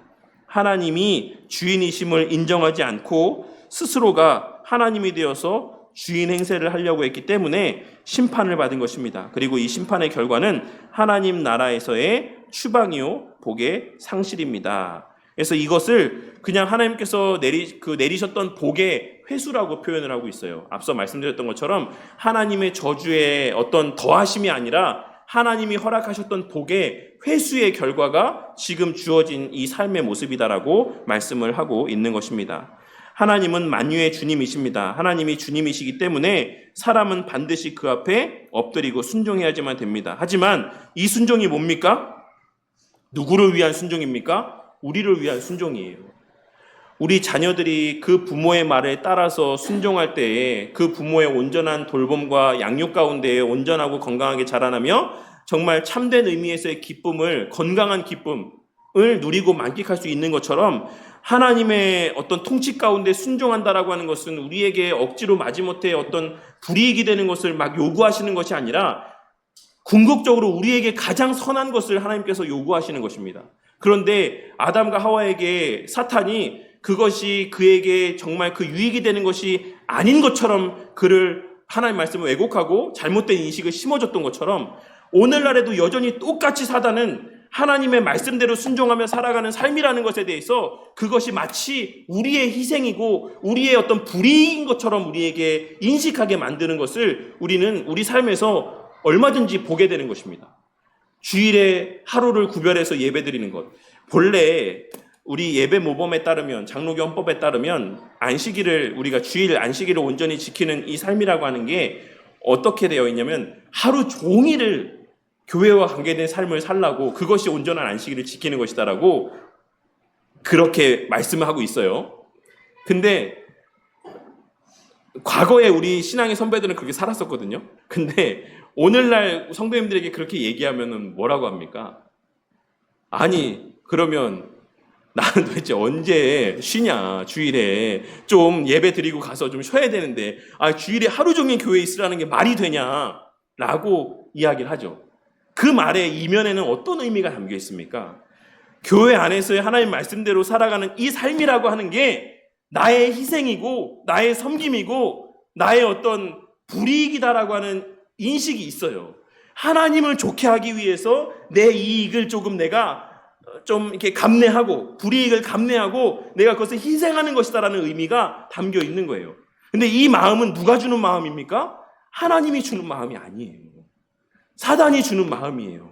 Speaker 1: 하나님이 주인이심을 인정하지 않고 스스로가 하나님이 되어서 주인 행세를 하려고 했기 때문에 심판을 받은 것입니다. 그리고 이 심판의 결과는 하나님 나라에서의 추방이요 복의 상실입니다. 그래서 이것을 그냥 하나님께서 내리셨던 복의 회수라고 표현을 하고 있어요. 앞서 말씀드렸던 것처럼 하나님의 저주의 어떤 더하심이 아니라 하나님이 허락하셨던 복의 회수의 결과가 지금 주어진 이 삶의 모습이다라고 말씀을 하고 있는 것입니다. 하나님은 만유의 주님이십니다. 하나님이 주님이시기 때문에 사람은 반드시 그 앞에 엎드리고 순종해야지만 됩니다. 하지만 이 순종이 뭡니까? 누구를 위한 순종입니까? 우리를 위한 순종이에요. 우리 자녀들이 그 부모의 말에 따라서 순종할 때에 그 부모의 온전한 돌봄과 양육 가운데에 온전하고 건강하게 자라나며 정말 참된 의미에서의 기쁨을, 건강한 기쁨을 누리고 만끽할 수 있는 것처럼 하나님의 어떤 통치 가운데 순종한다라고 하는 것은 우리에게 억지로 마지못해 어떤 불이익이 되는 것을 막 요구하시는 것이 아니라 궁극적으로 우리에게 가장 선한 것을 하나님께서 요구하시는 것입니다. 그런데 아담과 하와에게 사탄이 그것이 그에게 정말 그 유익이 되는 것이 아닌 것처럼 그를 하나님 말씀을 왜곡하고 잘못된 인식을 심어줬던 것처럼 오늘날에도 여전히 똑같이 사단은 하나님의 말씀대로 순종하며 살아가는 삶이라는 것에 대해서 그것이 마치 우리의 희생이고 우리의 어떤 불이익인 것처럼 우리에게 인식하게 만드는 것을 우리는 우리 삶에서 얼마든지 보게 되는 것입니다. 주일에 하루를 구별해서 예배드리는 것. 본래 우리 예배 모범에 따르면, 장로교 헌법에 따르면 안식일을, 우리가 주일 안식일을 온전히 지키는 이 삶이라고 하는 게 어떻게 되어 있냐면 하루 종일을 교회와 관계된 삶을 살라고, 그것이 온전한 안식일을 지키는 것이다라고 그렇게 말씀을 하고 있어요. 근데 과거에 우리 신앙의 선배들은 그렇게 살았었거든요. 근데 오늘날 성도님들에게 그렇게 얘기하면은 뭐라고 합니까? 아니, 그러면 나는 도대체 언제 쉬냐, 주일에 좀 예배 드리고 가서 좀 쉬어야 되는데, 주일에 하루 종일 교회에 있으라는 게 말이 되냐? 라고 이야기를 하죠. 그 말의 이면에는 어떤 의미가 담겨 있습니까? 교회 안에서의 하나님 말씀대로 살아가는 이 삶이라고 하는 게 나의 희생이고, 나의 섬김이고, 나의 어떤 불이익이다라고 하는 인식이 있어요. 하나님을 좋게 하기 위해서 내 이익을 조금 내가 좀 이렇게 감내하고, 불이익을 감내하고 내가 그것을 희생하는 것이다라는 의미가 담겨 있는 거예요. 근데 이 마음은 누가 주는 마음입니까? 하나님이 주는 마음이 아니에요. 사단이 주는 마음이에요.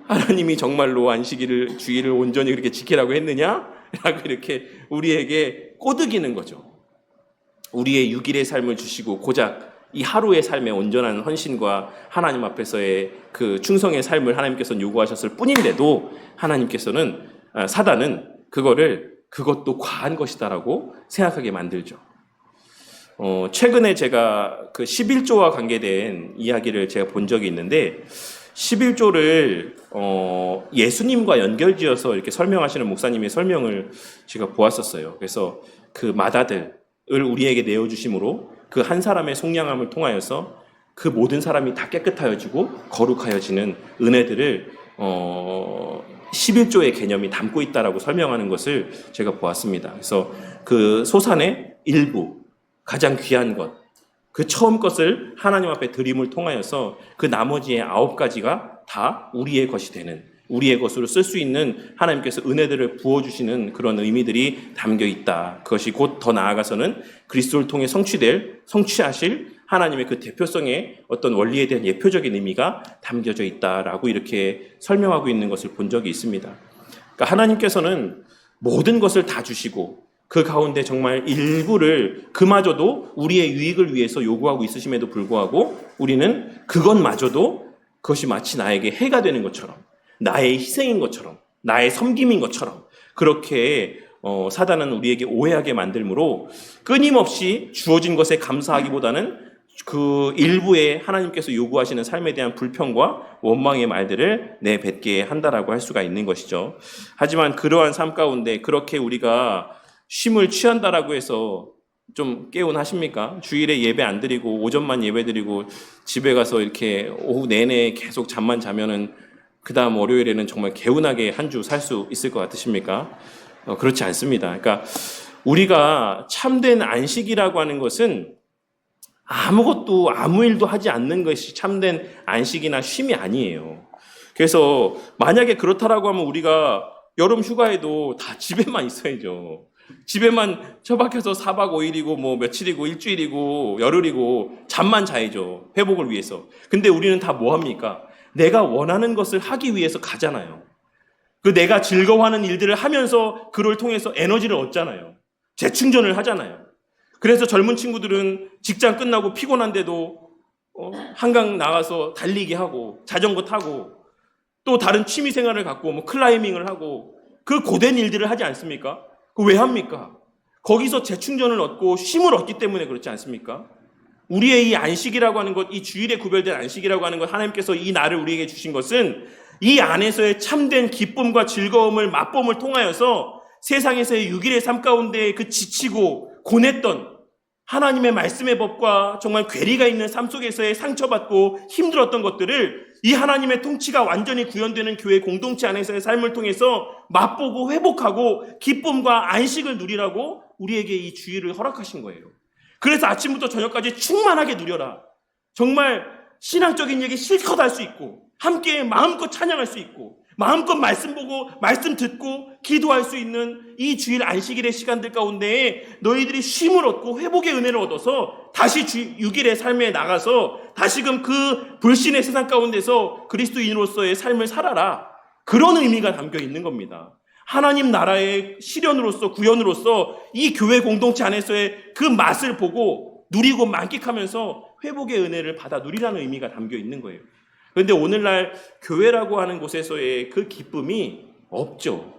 Speaker 1: 하나님이 정말로 안식일을, 주일을 온전히 그렇게 지키라고 했느냐? 라고 이렇게 우리에게 꼬드기는 거죠. 우리의 6일의 삶을 주시고 고작 이 하루의 삶의 온전한 헌신과 하나님 앞에서의 그 충성의 삶을 하나님께서는 요구하셨을 뿐인데도 하나님께서는, 사단은 그것도 과한 것이다라고 생각하게 만들죠. 최근에 제가 그 11조와 관계된 이야기를 제가 본 적이 있는데, 11조를 예수님과 연결지어서 이렇게 설명하시는 목사님의 설명을 제가 보았었어요. 그래서 그 마다들을 우리에게 내어주심으로 그 한 사람의 속량함을 통하여서 그 모든 사람이 다 깨끗하여지고 거룩하여지는 은혜들을 11조의 개념이 담고 있다라고 설명하는 것을 제가 보았습니다. 그래서 그 소산의 일부, 가장 귀한 것, 그 처음 것을 하나님 앞에 드림을 통하여서 그 나머지의 9가지가 다 우리의 것이 되는, 우리의 것으로 쓸 수 있는 하나님께서 은혜들을 부어주시는 그런 의미들이 담겨 있다. 그것이 곧 더 나아가서는 그리스도를 통해 성취하실 하나님의 그 대표성의 어떤 원리에 대한 예표적인 의미가 담겨져 있다라고 이렇게 설명하고 있는 것을 본 적이 있습니다. 그러니까 하나님께서는 모든 것을 다 주시고 그 가운데 정말 일부를 그마저도 우리의 유익을 위해서 요구하고 있으심에도 불구하고 우리는 그것마저도 그것이 마치 나에게 해가 되는 것처럼, 나의 희생인 것처럼, 나의 섬김인 것처럼 그렇게 사단은 우리에게 오해하게 만들므로 끊임없이 주어진 것에 감사하기보다는 그 일부에 하나님께서 요구하시는 삶에 대한 불평과 원망의 말들을 내뱉게 한다라고 할 수가 있는 것이죠. 하지만 그러한 삶 가운데 그렇게 우리가 쉼을 취한다라고 해서 좀 개운하십니까? 주일에 예배 안 드리고 오전만 예배 드리고 집에 가서 이렇게 오후 내내 계속 잠만 자면은 그 다음 월요일에는 정말 개운하게 한 주 살 수 있을 것 같으십니까? 그렇지 않습니다. 그러니까 우리가 참된 안식이라고 하는 것은 아무것도 아무 일도 하지 않는 것이 참된 안식이나 쉼이 아니에요. 그래서 만약에 그렇다라고 하면 우리가 여름 휴가에도 다 집에만 있어야죠. 집에만 처박혀서 4박 5일이고 뭐 며칠이고 일주일이고 열흘이고 잠만 자야죠. 회복을 위해서. 근데 우리는 다 뭐 합니까? 내가 원하는 것을 하기 위해서 가잖아요. 그 내가 즐거워하는 일들을 하면서 그를 통해서 에너지를 얻잖아요. 재충전을 하잖아요. 그래서 젊은 친구들은 직장 끝나고 피곤한데도 한강 나가서 달리기 하고 자전거 타고 또 다른 취미 생활을 갖고 뭐 클라이밍을 하고 그 고된 일들을 하지 않습니까? 그 왜 합니까? 거기서 재충전을 얻고 쉼을 얻기 때문에 그렇지 않습니까? 우리의 이 안식이라고 하는 것, 이 주일에 구별된 안식이라고 하는 것, 하나님께서 이 날을 우리에게 주신 것은 이 안에서의 참된 기쁨과 즐거움을 맛봄을 통하여서 세상에서의 6일의 삶 가운데 그 지치고 고냈던 하나님의 말씀의 법과 정말 괴리가 있는 삶 속에서의 상처받고 힘들었던 것들을 이 하나님의 통치가 완전히 구현되는 교회 공동체 안에서의 삶을 통해서 맛보고 회복하고 기쁨과 안식을 누리라고 우리에게 이 주일을 허락하신 거예요. 그래서 아침부터 저녁까지 충만하게 누려라. 정말 신앙적인 얘기 실컷 할 수 있고 함께 마음껏 찬양할 수 있고 마음껏 말씀 보고 말씀 듣고 기도할 수 있는 이 주일 안식일의 시간들 가운데 너희들이 쉼을 얻고 회복의 은혜를 얻어서 다시 6일의 삶에 나가서 다시금 그 불신의 세상 가운데서 그리스도인으로서의 삶을 살아라. 그런 의미가 담겨 있는 겁니다. 하나님 나라의 실현으로서 구현으로서 이 교회 공동체 안에서의 그 맛을 보고 누리고 만끽하면서 회복의 은혜를 받아 누리라는 의미가 담겨 있는 거예요. 그런데 오늘날 교회라고 하는 곳에서의 그 기쁨이 없죠.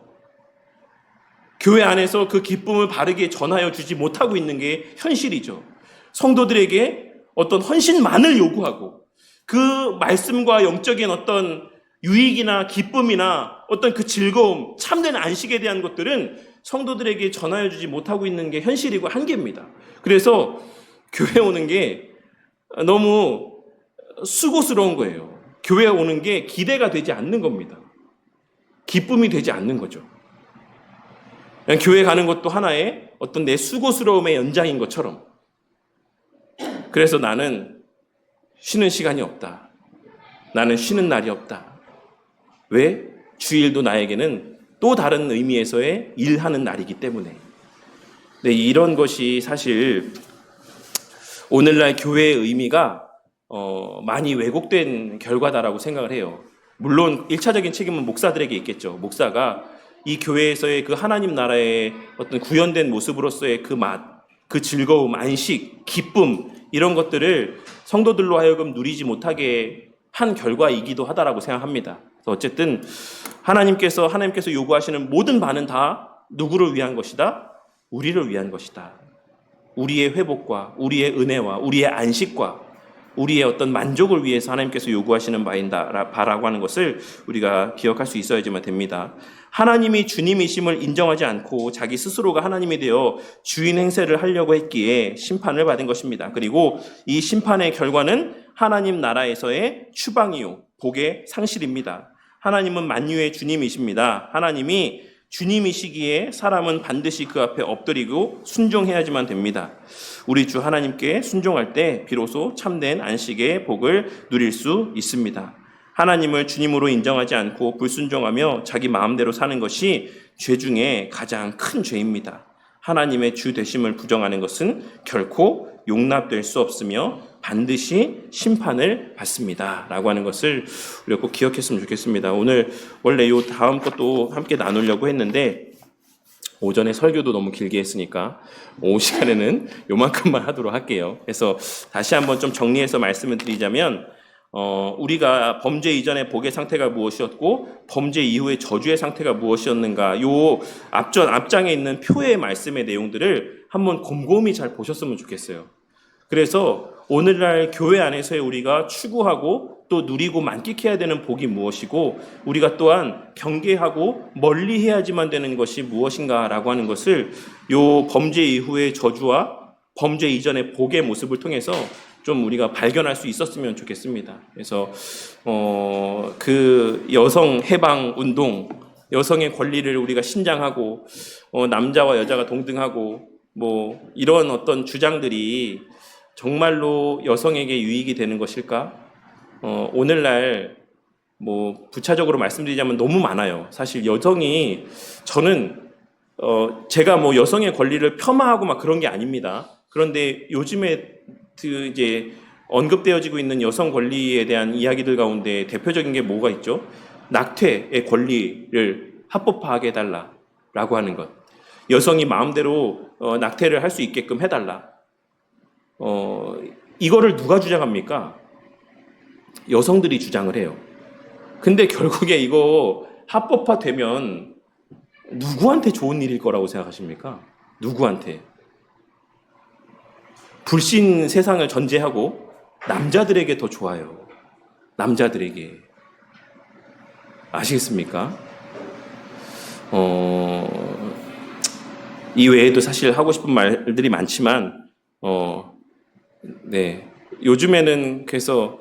Speaker 1: 교회 안에서 그 기쁨을 바르게 전하여 주지 못하고 있는 게 현실이죠. 성도들에게 어떤 헌신만을 요구하고 그 말씀과 영적인 어떤 유익이나 기쁨이나 어떤 그 즐거움, 참된 안식에 대한 것들은 성도들에게 전하여 주지 못하고 있는 게 현실이고 한계입니다. 그래서 교회 오는 게 너무 수고스러운 거예요. 교회에 오는 게 기대가 되지 않는 겁니다. 기쁨이 되지 않는 거죠. 그냥 교회 가는 것도 하나의 어떤 내 수고스러움의 연장인 것처럼. 그래서 나는 쉬는 시간이 없다. 나는 쉬는 날이 없다. 왜? 주일도 나에게는 또 다른 의미에서의 일하는 날이기 때문에. 네, 이런 것이 사실 오늘날 교회의 의미가 많이 왜곡된 결과다라고 생각을 해요. 물론 1차적인 책임은 목사들에게 있겠죠. 목사가 이 교회에서의 그 하나님 나라의 어떤 구현된 모습으로서의 그 맛, 그 즐거움, 안식, 기쁨 이런 것들을 성도들로 하여금 누리지 못하게 한 결과이기도 하다라고 생각합니다. 어쨌든 하나님께서 요구하시는 모든 바는 다 누구를 위한 것이다? 우리를 위한 것이다. 우리의 회복과 우리의 은혜와 우리의 안식과 우리의 어떤 만족을 위해서 하나님께서 요구하시는 바라고 하는 것을 우리가 기억할 수 있어야지만 됩니다. 하나님이 주님이심을 인정하지 않고 자기 스스로가 하나님이 되어 주인 행세를 하려고 했기에 심판을 받은 것입니다. 그리고 이 심판의 결과는 하나님 나라에서의 추방이요, 복의 상실입니다. 하나님은 만유의 주님이십니다. 하나님이 주님이시기에 사람은 반드시 그 앞에 엎드리고 순종해야지만 됩니다. 우리 주 하나님께 순종할 때 비로소 참된 안식의 복을 누릴 수 있습니다. 하나님을 주님으로 인정하지 않고 불순종하며 자기 마음대로 사는 것이 죄 중에 가장 큰 죄입니다. 하나님의 주 되심을 부정하는 것은 결코 용납될 수 없으며 반드시 심판을 받습니다. 라고 하는 것을 우리가 꼭 기억했으면 좋겠습니다. 오늘 원래 요 다음 것도 함께 나누려고 했는데 오전에 설교도 너무 길게 했으니까 오후 시간에는 요만큼만 하도록 할게요. 그래서 다시 한번 좀 정리해서 말씀을 드리자면 우리가 범죄 이전의 복의 상태가 무엇이었고 범죄 이후의 저주의 상태가 무엇이었는가 요 앞장에 있는 표의 말씀의 내용들을 한번 곰곰이 잘 보셨으면 좋겠어요. 그래서 오늘날 교회 안에서의 우리가 추구하고 또 누리고 만끽해야 되는 복이 무엇이고 우리가 또한 경계하고 멀리해야지만 되는 것이 무엇인가라고 하는 것을 요 범죄 이후의 저주와 범죄 이전의 복의 모습을 통해서 좀 우리가 발견할 수 있었으면 좋겠습니다. 그래서 그 여성 해방 운동, 여성의 권리를 우리가 신장하고 남자와 여자가 동등하고 뭐 이런 어떤 주장들이 정말로 여성에게 유익이 되는 것일까? 오늘날 뭐 부차적으로 말씀드리자면 너무 많아요. 사실 여성이 저는 제가 뭐 여성의 권리를 폄하하고 막 그런 게 아닙니다. 그런데 요즘에 그 이제 언급되어지고 있는 여성 권리에 대한 이야기들 가운데 대표적인 게 뭐가 있죠? 낙태의 권리를 합법화하게 해달라라고 하는 것. 여성이 마음대로 낙태를 할 수 있게끔 해달라. 이거를 누가 주장합니까? 여성들이 주장을 해요. 근데 결국에 이거 합법화되면 누구한테 좋은 일일 거라고 생각하십니까? 누구한테? 불신 세상을 전제하고 남자들에게 더 좋아요. 남자들에게. 아시겠습니까? 이 외에도 사실 하고 싶은 말들이 많지만, 네. 요즘에는 그래서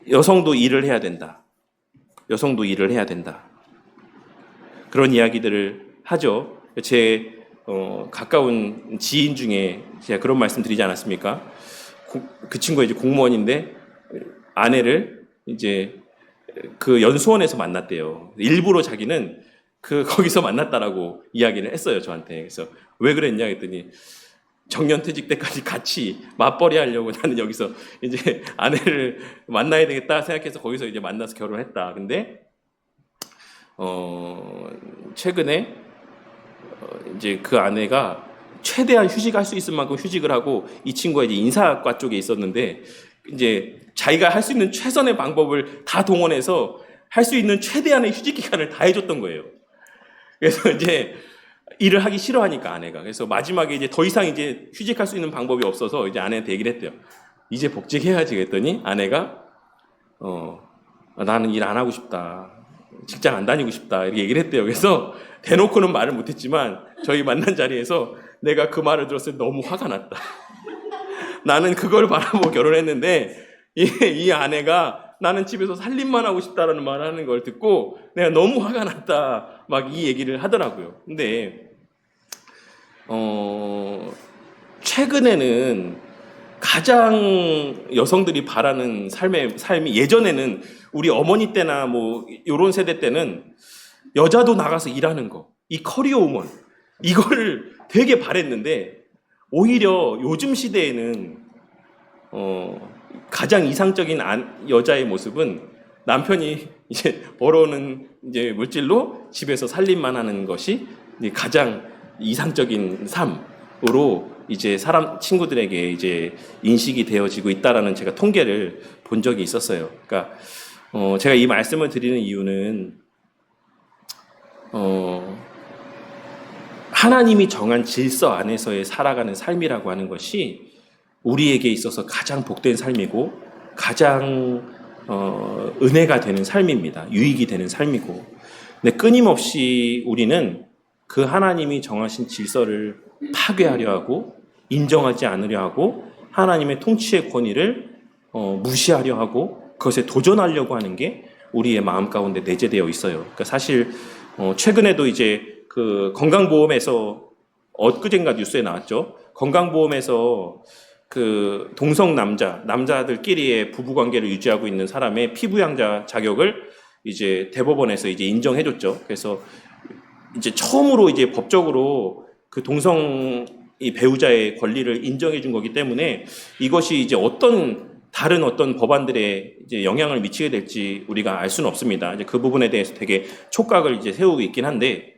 Speaker 1: 여성도 일을 해야 된다. 여성도 일을 해야 된다. 그런 이야기들을 하죠. 제 가까운 지인 중에 제가 그런 말씀 드리지 않았습니까? 그 친구가 이제 공무원인데 아내를 이제 그 연수원에서 만났대요. 일부러 자기는 거기서 만났다라고 이야기를 했어요, 저한테. 그래서 왜 그랬냐 했더니 정년퇴직 때까지 같이 맞벌이 하려고 나는 여기서 이제 아내를 만나야 되겠다 생각해서 거기서 이제 만나서 결혼했다. 근데 최근에 이제 그 아내가 최대한 휴직할 수 있을 만큼 휴직을 하고 이 친구가 이제 인사과 쪽에 있었는데 이제 자기가 할 수 있는 최선의 방법을 다 동원해서 할 수 있는 최대한의 휴직 기간을 다 해줬던 거예요. 그래서 이제 일을 하기 싫어하니까 아내가. 그래서 마지막에 이제 더 이상 이제 휴직할 수 있는 방법이 없어서 이제 아내한테 얘기를 했대요. 이제 복직해야지 그랬더니 아내가 나는 일 안 하고 싶다. 직장 안 다니고 싶다. 이렇게 얘기를 했대요. 그래서 대놓고는 말을 못했지만 저희 만난 자리에서 내가 그 말을 들었을 때 너무 화가 났다. 나는 그걸 바라보고 결혼했는데 이 아내가 나는 집에서 살림만 하고 싶다라는 말을 하는 걸 듣고 내가 너무 화가 났다. 막 이 얘기를 하더라고요. 근데 최근에는 가장 여성들이 바라는 삶이 예전에는 우리 어머니 때나 뭐 요런 세대 때는 여자도 나가서 일하는 거, 이 커리어 우먼 이걸 되게 바랬는데 오히려 요즘 시대에는 가장 이상적인 여자의 모습은 남편이 이제 벌어오는 이제 물질로 집에서 살림만 하는 것이 가장 이상적인 삶으로 이제 친구들에게 이제 인식이 되어지고 있다라는 제가 통계를 본 적이 있었어요. 그러니까 제가 이 말씀을 드리는 이유는 하나님이 정한 질서 안에서의 살아가는 삶이라고 하는 것이 우리에게 있어서 가장 복된 삶이고 가장 은혜가 되는 삶입니다. 유익이 되는 삶이고. 근데 끊임없이 우리는 그 하나님이 정하신 질서를 파괴하려 하고 인정하지 않으려 하고 하나님의 통치의 권위를 무시하려 하고 그것에 도전하려고 하는 게 우리의 마음 가운데 내재되어 있어요. 그러니까 사실 최근에도 이제 그 건강보험에서 엊그젠가 뉴스에 나왔죠. 건강보험에서 그 동성 남자들끼리의 부부관계를 유지하고 있는 사람의 피부양자 자격을 이제 대법원에서 이제 인정해줬죠. 그래서 이제 처음으로 이제 법적으로 그 동성 이 배우자의 권리를 인정해준 거기 때문에 이것이 이제 다른 어떤 법안들에 이제 영향을 미치게 될지 우리가 알 수는 없습니다. 이제 그 부분에 대해서 되게 촉각을 이제 세우고 있긴 한데,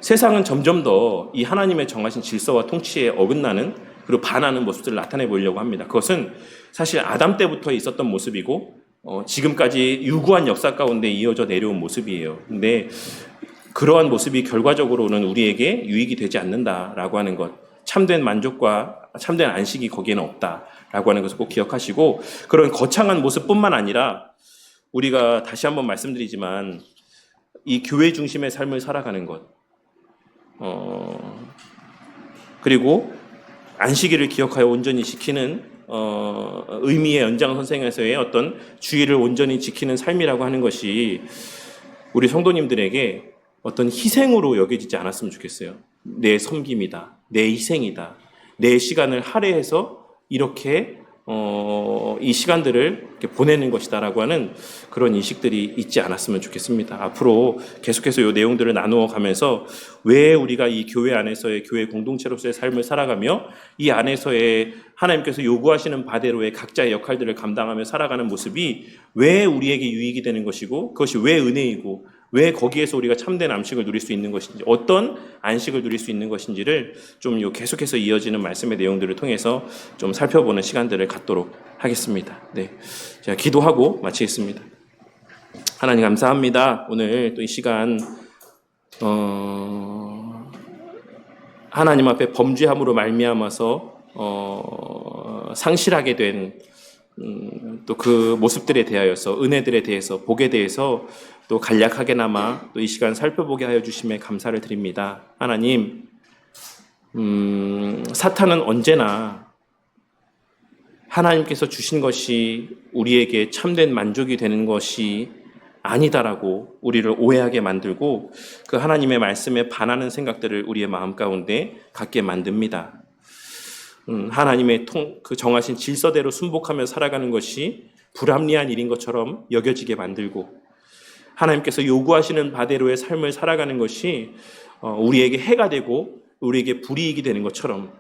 Speaker 1: 세상은 점점 더 이 하나님의 정하신 질서와 통치에 어긋나는 그리고 반하는 모습들을 나타내 보려고 합니다. 그것은 사실 아담 때부터 있었던 모습이고 지금까지 유구한 역사 가운데 이어져 내려온 모습이에요. 근데 그러한 모습이 결과적으로는 우리에게 유익이 되지 않는다라고 하는 것, 참된 만족과 참된 안식이 거기에는 없다라고 하는 것을 꼭 기억하시고 그런 거창한 모습뿐만 아니라 우리가 다시 한번 말씀드리지만 이 교회 중심의 삶을 살아가는 것, 그리고 안식일을 기억하여 온전히 지키는 의미의 연장선상에서의 어떤 주의를 온전히 지키는 삶이라고 하는 것이 우리 성도님들에게 어떤 희생으로 여겨지지 않았으면 좋겠어요. 내 섬김이다, 내 희생이다, 내 시간을 할애해서 이렇게 이 시간들을 이렇게 보내는 것이다라고 하는 그런 인식들이 있지 않았으면 좋겠습니다. 앞으로 계속해서 이 내용들을 나누어 가면서 왜 우리가 이 교회 안에서의 교회 공동체로서의 삶을 살아가며 이 안에서의 하나님께서 요구하시는 바대로의 각자의 역할들을 감당하며 살아가는 모습이 왜 우리에게 유익이 되는 것이고 그것이 왜 은혜이고 왜 거기에서 우리가 참된 안식을 누릴 수 있는 것인지, 어떤 안식을 누릴 수 있는 것인지를 좀 계속해서 이어지는 말씀의 내용들을 통해서 좀 살펴보는 시간들을 갖도록 하겠습니다. 네, 제가 기도하고 마치겠습니다. 하나님 감사합니다. 오늘 또 이 시간 하나님 앞에 범죄함으로 말미암아서 상실하게 된 또 그 모습들에 대하여서 은혜들에 대해서 복에 대해서 또 간략하게나마 또 이 시간 살펴보게 하여 주심에 감사를 드립니다. 하나님, 사탄은 언제나 하나님께서 주신 것이 우리에게 참된 만족이 되는 것이 아니다라고 우리를 오해하게 만들고 그 하나님의 말씀에 반하는 생각들을 우리의 마음 가운데 갖게 만듭니다. 하나님의 그 정하신 질서대로 순복하며 살아가는 것이 불합리한 일인 것처럼 여겨지게 만들고 하나님께서 요구하시는 바대로의 삶을 살아가는 것이 우리에게 해가 되고 우리에게 불이익이 되는 것처럼,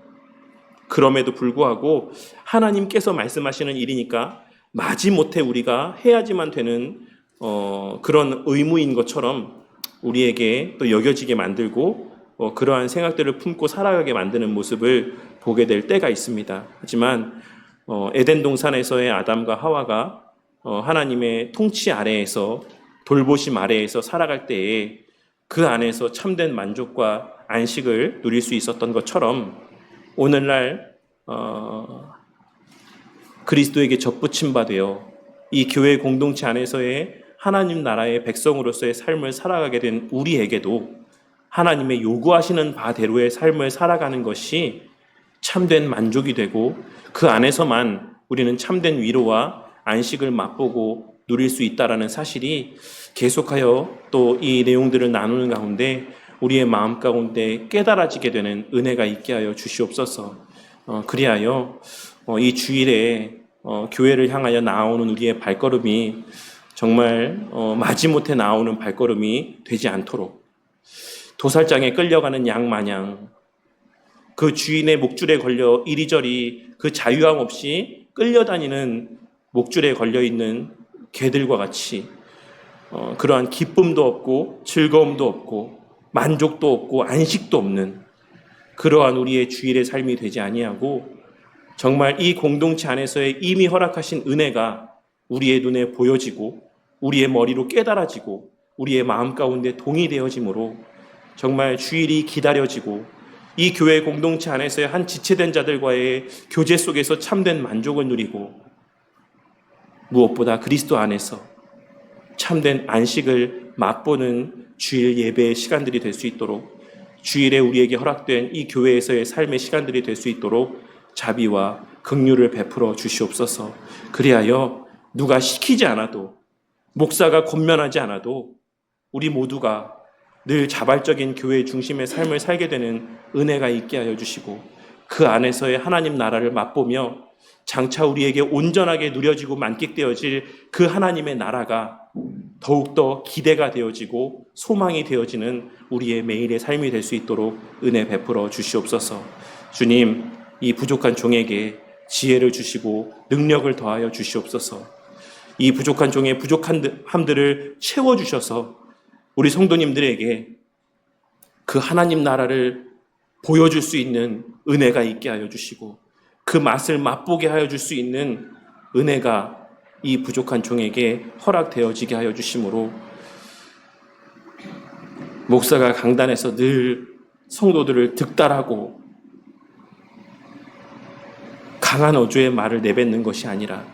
Speaker 1: 그럼에도 불구하고 하나님께서 말씀하시는 일이니까 마지못해 우리가 해야지만 되는 그런 의무인 것처럼 우리에게 또 여겨지게 만들고 그러한 생각들을 품고 살아가게 만드는 모습을 보게 될 때가 있습니다. 하지만 에덴 동산에서의 아담과 하와가 하나님의 통치 아래에서 돌보심 아래에서 살아갈 때에 그 안에서 참된 만족과 안식을 누릴 수 있었던 것처럼 오늘날 그리스도에게 접붙임 바 되어 이 교회 공동체 안에서의 하나님 나라의 백성으로서의 삶을 살아가게 된 우리에게도 하나님의 요구하시는 바대로의 삶을 살아가는 것이 참된 만족이 되고 그 안에서만 우리는 참된 위로와 안식을 맛보고 누릴 수 있다라는 사실이 계속하여 또 이 내용들을 나누는 가운데 우리의 마음 가운데 깨달아지게 되는 은혜가 있게 하여 주시옵소서. 그리하여 이 주일에 교회를 향하여 나아오는 우리의 발걸음이 정말 마지못해 나오는 발걸음이 되지 않도록 도살장에 끌려가는 양 마냥 그 주인의 목줄에 걸려 이리저리 그 자유함 없이 끌려다니는 목줄에 걸려있는 개들과 같이 그러한 기쁨도 없고 즐거움도 없고 만족도 없고 안식도 없는 그러한 우리의 주일의 삶이 되지 아니하고 정말 이 공동체 안에서의 이미 허락하신 은혜가 우리의 눈에 보여지고 우리의 머리로 깨달아지고 우리의 마음 가운데 동의되어지므로 정말 주일이 기다려지고 이 교회 공동체 안에서의 한 지체된 자들과의 교제 속에서 참된 만족을 누리고 무엇보다 그리스도 안에서 참된 안식을 맛보는 주일 예배의 시간들이 될 수 있도록 주일에 우리에게 허락된 이 교회에서의 삶의 시간들이 될 수 있도록 자비와 긍휼을 베풀어 주시옵소서. 그리하여 누가 시키지 않아도 목사가 권면하지 않아도 우리 모두가 늘 자발적인 교회 중심의 삶을 살게 되는 은혜가 있게 하여 주시고 그 안에서의 하나님 나라를 맛보며 장차 우리에게 온전하게 누려지고 만끽되어질 그 하나님의 나라가 더욱더 기대가 되어지고 소망이 되어지는 우리의 매일의 삶이 될 수 있도록 은혜 베풀어 주시옵소서. 주님, 이 부족한 종에게 지혜를 주시고 능력을 더하여 주시옵소서. 이 부족한 종의 부족함들을 채워주셔서 우리 성도님들에게 그 하나님 나라를 보여줄 수 있는 은혜가 있게 하여 주시고 그 맛을 맛보게 하여 줄 수 있는 은혜가 이 부족한 종에게 허락되어지게 하여 주심으로 목사가 강단에서 늘 성도들을 득달하고 강한 어조의 말을 내뱉는 것이 아니라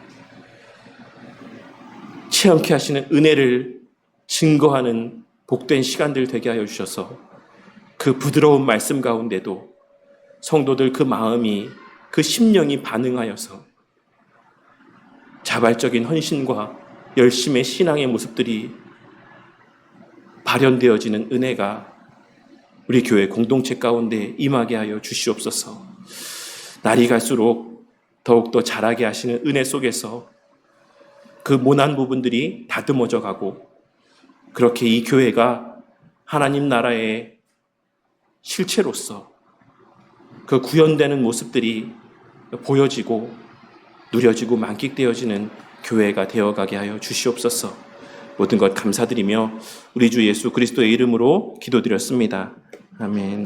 Speaker 1: 체험케 하시는 은혜를 증거하는 복된 시간들 되게 하여 주셔서 그 부드러운 말씀 가운데도 성도들 그 마음이 그 심령이 반응하여서 자발적인 헌신과 열심의 신앙의 모습들이 발현되어지는 은혜가 우리 교회 공동체 가운데 임하게 하여 주시옵소서. 날이 갈수록 더욱더 자라게 하시는 은혜 속에서 그 모난 부분들이 다듬어져 가고 그렇게 이 교회가 하나님 나라의 실체로서 그 구현되는 모습들이 보여지고 누려지고 만끽되어지는 교회가 되어가게 하여 주시옵소서. 모든 것 감사드리며 우리 주 예수 그리스도의 이름으로 기도드렸습니다. 아멘.